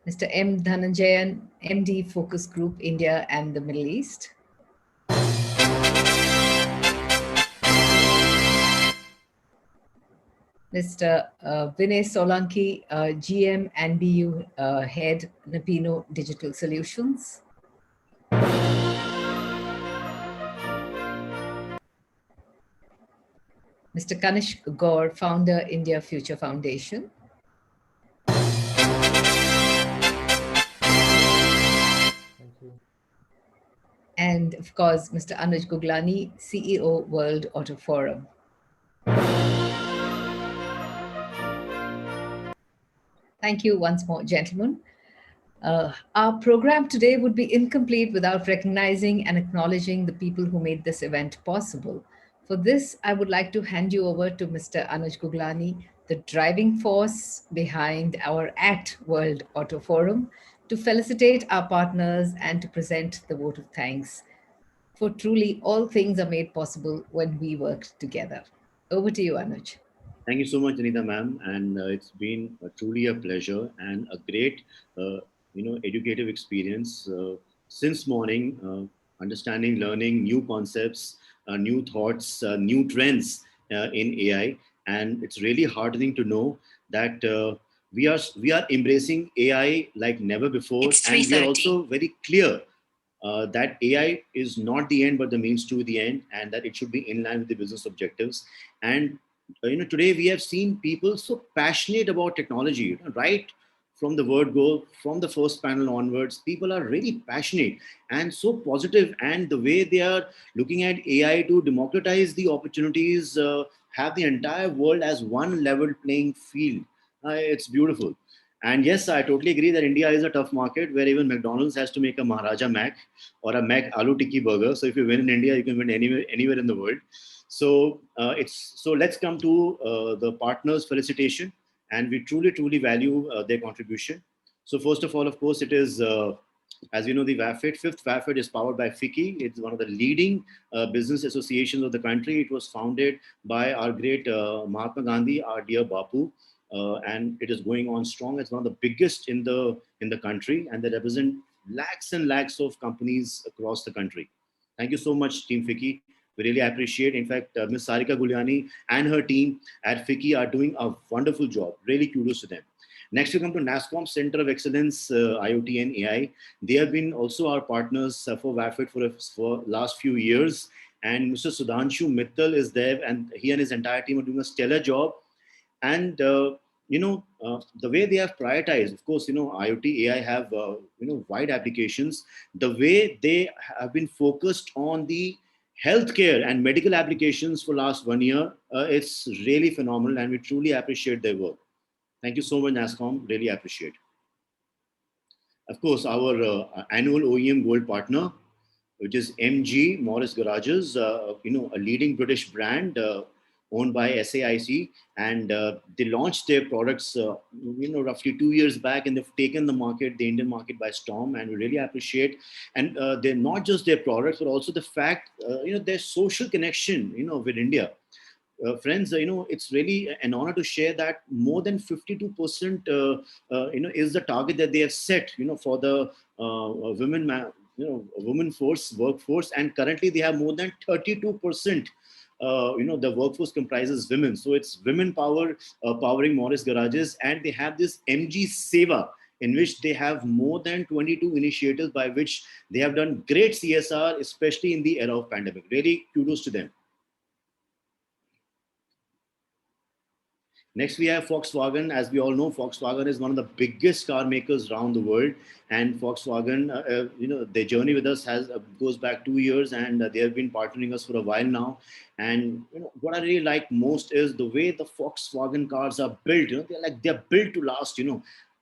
Mr. M. Dhananjayan, MD, Focus Group, India and the Middle East. Mr. Vinay Solanki, GM and BU Head, Napino Digital Solutions. Mr. Kanishk Gaur, Founder, India Future Foundation. And of course, Mr. Anuj Guglani, CEO, World Auto Forum. Thank you once more, gentlemen. Our program today would be incomplete without recognizing and acknowledging the people who made this event possible. For this, I would like to hand you over to Mr. Anuj Guglani, the driving force behind our ACT World Auto Forum, to felicitate our partners and to present the vote of thanks. For truly, all things are made possible when we work together. Over to you, Anuj. Thank you so much, Anita ma'am. And it's been truly a pleasure and a great, educative experience since morning, understanding, learning new concepts, new thoughts, new trends in AI. And it's really heartening to know that we are embracing AI like never before. And we are also very clear that AI is not the end, but the means to the end, and that it should be in line with the business objectives. And today we have seen people so passionate about technology, right from the word go, from the first panel onwards, people are really passionate and so positive, and the way they are looking at AI to democratize the opportunities, have the entire world as one level playing field. It's beautiful. And yes, I totally agree that India is a tough market where even McDonald's has to make a Maharaja Mac or a Mac Aloo Tikki burger. So if you win in India, you can win anywhere in the world. So let's come to the partners' felicitation, and we truly value their contribution. So first of all, of course, it is as you know, the WAFit, fifth WAFit is powered by FICCI. It's one of the leading business associations of the country. It was founded by our great Mahatma Gandhi, our dear Bapu, and it is going on strong. It's one of the biggest in the country, and they represent lakhs and lakhs of companies across the country. Thank you so much, Team FICCI. We really appreciate. In fact, Ms. Sarika Guglani and her team at FICCI are doing a wonderful job. Really kudos to them. Next, we come to Nasscom Center of Excellence, IoT and AI. They have been also our partners for WAFit for last few years. And Mr. Sudhanshu Mittal is there, and he and his entire team are doing a stellar job. And the way they have prioritized, of course, IoT, AI have wide applications. The way they have been focused on the healthcare and medical applications for last 1 year, it's really phenomenal, and we truly appreciate their work. Thank you so much, Nasscom. Really appreciate. Of course, our annual OEM Gold partner, which is MG Morris Garages, a leading British brand owned by SAIC, and they launched their products, roughly 2 years back, and they've taken the Indian market by storm, and we really appreciate. And they're not just their products, but also the fact, their social connection, with India. Friends, it's really an honor to share that more than 52%, is the target that they have set, for the women workforce, and currently they have more than 32%. The workforce comprises women, so it's women power powering Morris Garages, and they have this MG Seva, in which they have more than 22 initiatives by which they have done great CSR, especially in the era of pandemic. Really kudos to them. Next, we have Volkswagen. As we all know, Volkswagen is one of the biggest car makers around the world. And Volkswagen, their journey with us goes back 2 years, and they have been partnering us for a while now. And what I really like most is the way the Volkswagen cars are built. They're built to last.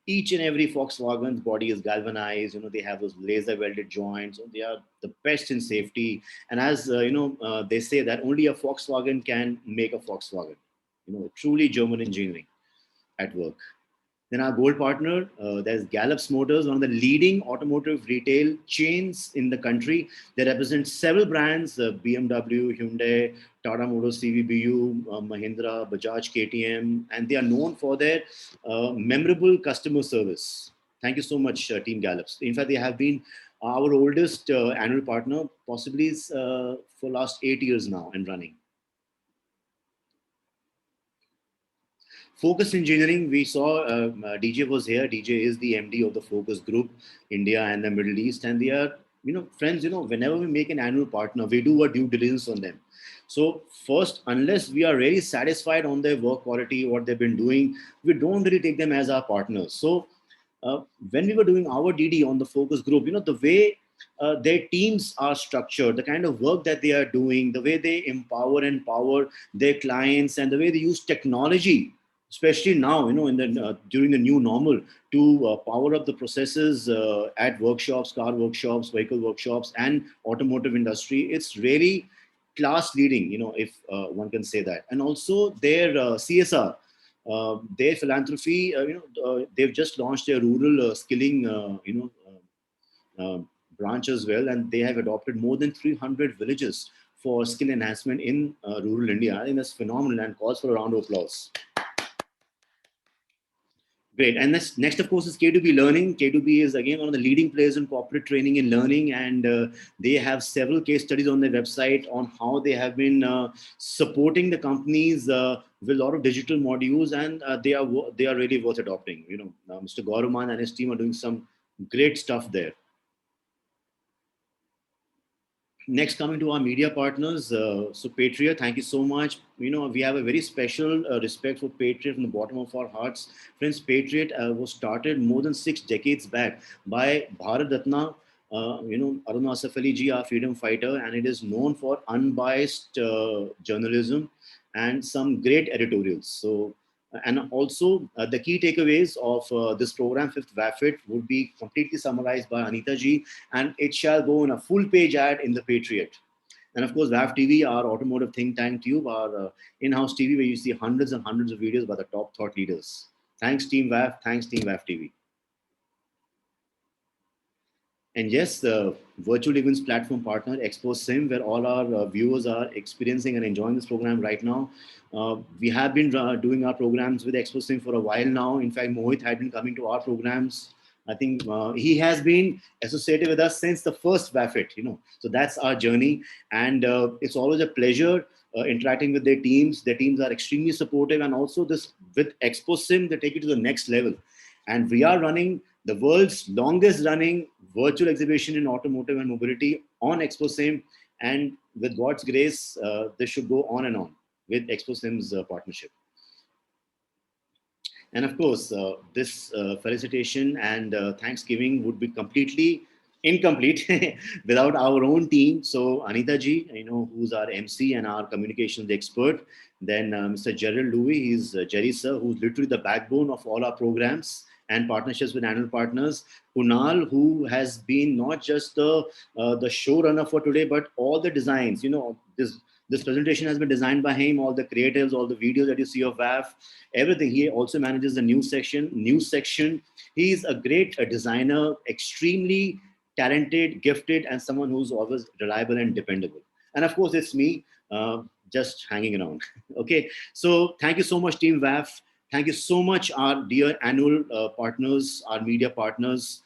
Each and every Volkswagen's body is galvanized. They have those laser welded joints. They are the best in safety. And as they say that only a Volkswagen can make a Volkswagen. Truly German engineering at work. Then our gold partner, there's Gallups Motors, one of the leading automotive retail chains in the country. They represent several brands, BMW, Hyundai, Tata Motors, CVBU, Mahindra, Bajaj, KTM, and they are known for their memorable customer service. Thank you so much, Team Gallups. In fact, they have been our oldest annual partner, possibly for last 8 years now and running. Focus Engineering, we saw DJ was here. DJ is the MD of the Focus Group, India and the Middle East. And they are, friends, whenever we make an annual partner, we do a due diligence on them. So first, unless we are really satisfied on their work quality, what they've been doing, we don't really take them as our partners. So when we were doing our DD on the Focus Group, the way their teams are structured, the kind of work that they are doing, the way they empower and power their clients, and the way they use technology, especially now, during the new normal, to power up the processes at workshops, car workshops, vehicle workshops, and automotive industry. It's really class leading, if one can say that. And also their CSR, their philanthropy, they've just launched their rural skilling, branch as well, and they have adopted more than 300 villages for skill enhancement in rural India. I think that's phenomenal and calls for a round of applause. Great. And next, of course, is K2b Learning. K2b is, again, one of the leading players in corporate training and learning. And they have several case studies on their website on how they have been supporting the companies with a lot of digital modules. And they are really worth adopting. Mr. Gaur and his team are doing some great stuff there. Next, coming to our media partners, so Patriot, thank you so much. We have a very special respect for Patriot from the bottom of our hearts. Friends, Patriot was started more than 6 decades back by Bharat Ratna, Aruna Asaf Ali ji, our freedom fighter, and it is known for unbiased journalism and some great editorials. So, and also the key takeaways of this program, 5th WAFit, would be completely summarized by Anita ji, and it shall go in a full page ad in the Patriot. And of course, WAF TV, our automotive think tank tube, our in-house TV, where you see hundreds and hundreds of videos by the top thought leaders. Thanks, Team WAF. Thanks, Team WAF TV. And yes, the virtual events platform partner, Expo Sim, where all our viewers are experiencing and enjoying this program right now. We have been doing our programs with Expo Sim for a while now. In fact, Mohit had been coming to our programs. I think he has been associated with us since the first WAFit, So that's our journey. And it's always a pleasure interacting with their teams. Their teams are extremely supportive. And also this with Expo Sim, they take it to the next level. And we are running the world's longest running virtual exhibition in automotive and mobility on Expo Sim. And with God's grace, this should go on and on with Expo Sim's partnership. And of course, this felicitation and Thanksgiving would be completely incomplete without our own team. So Anita ji, who's our MC and our communications expert. Then Mr. Gerald Louis, he's Jerry sir, who's literally the backbone of all our programs and partnerships with annual partners. Kunal, who has been not just the showrunner for today, but all the designs. This presentation has been designed by him, all the creatives, all the videos that you see of WAF, everything. He also manages the news section. He's a great designer, extremely talented, gifted, and someone who's always reliable and dependable. And of course, it's me, just hanging around. Okay, so thank you so much, Team WAF. Thank you so much, our dear annual partners, our media partners.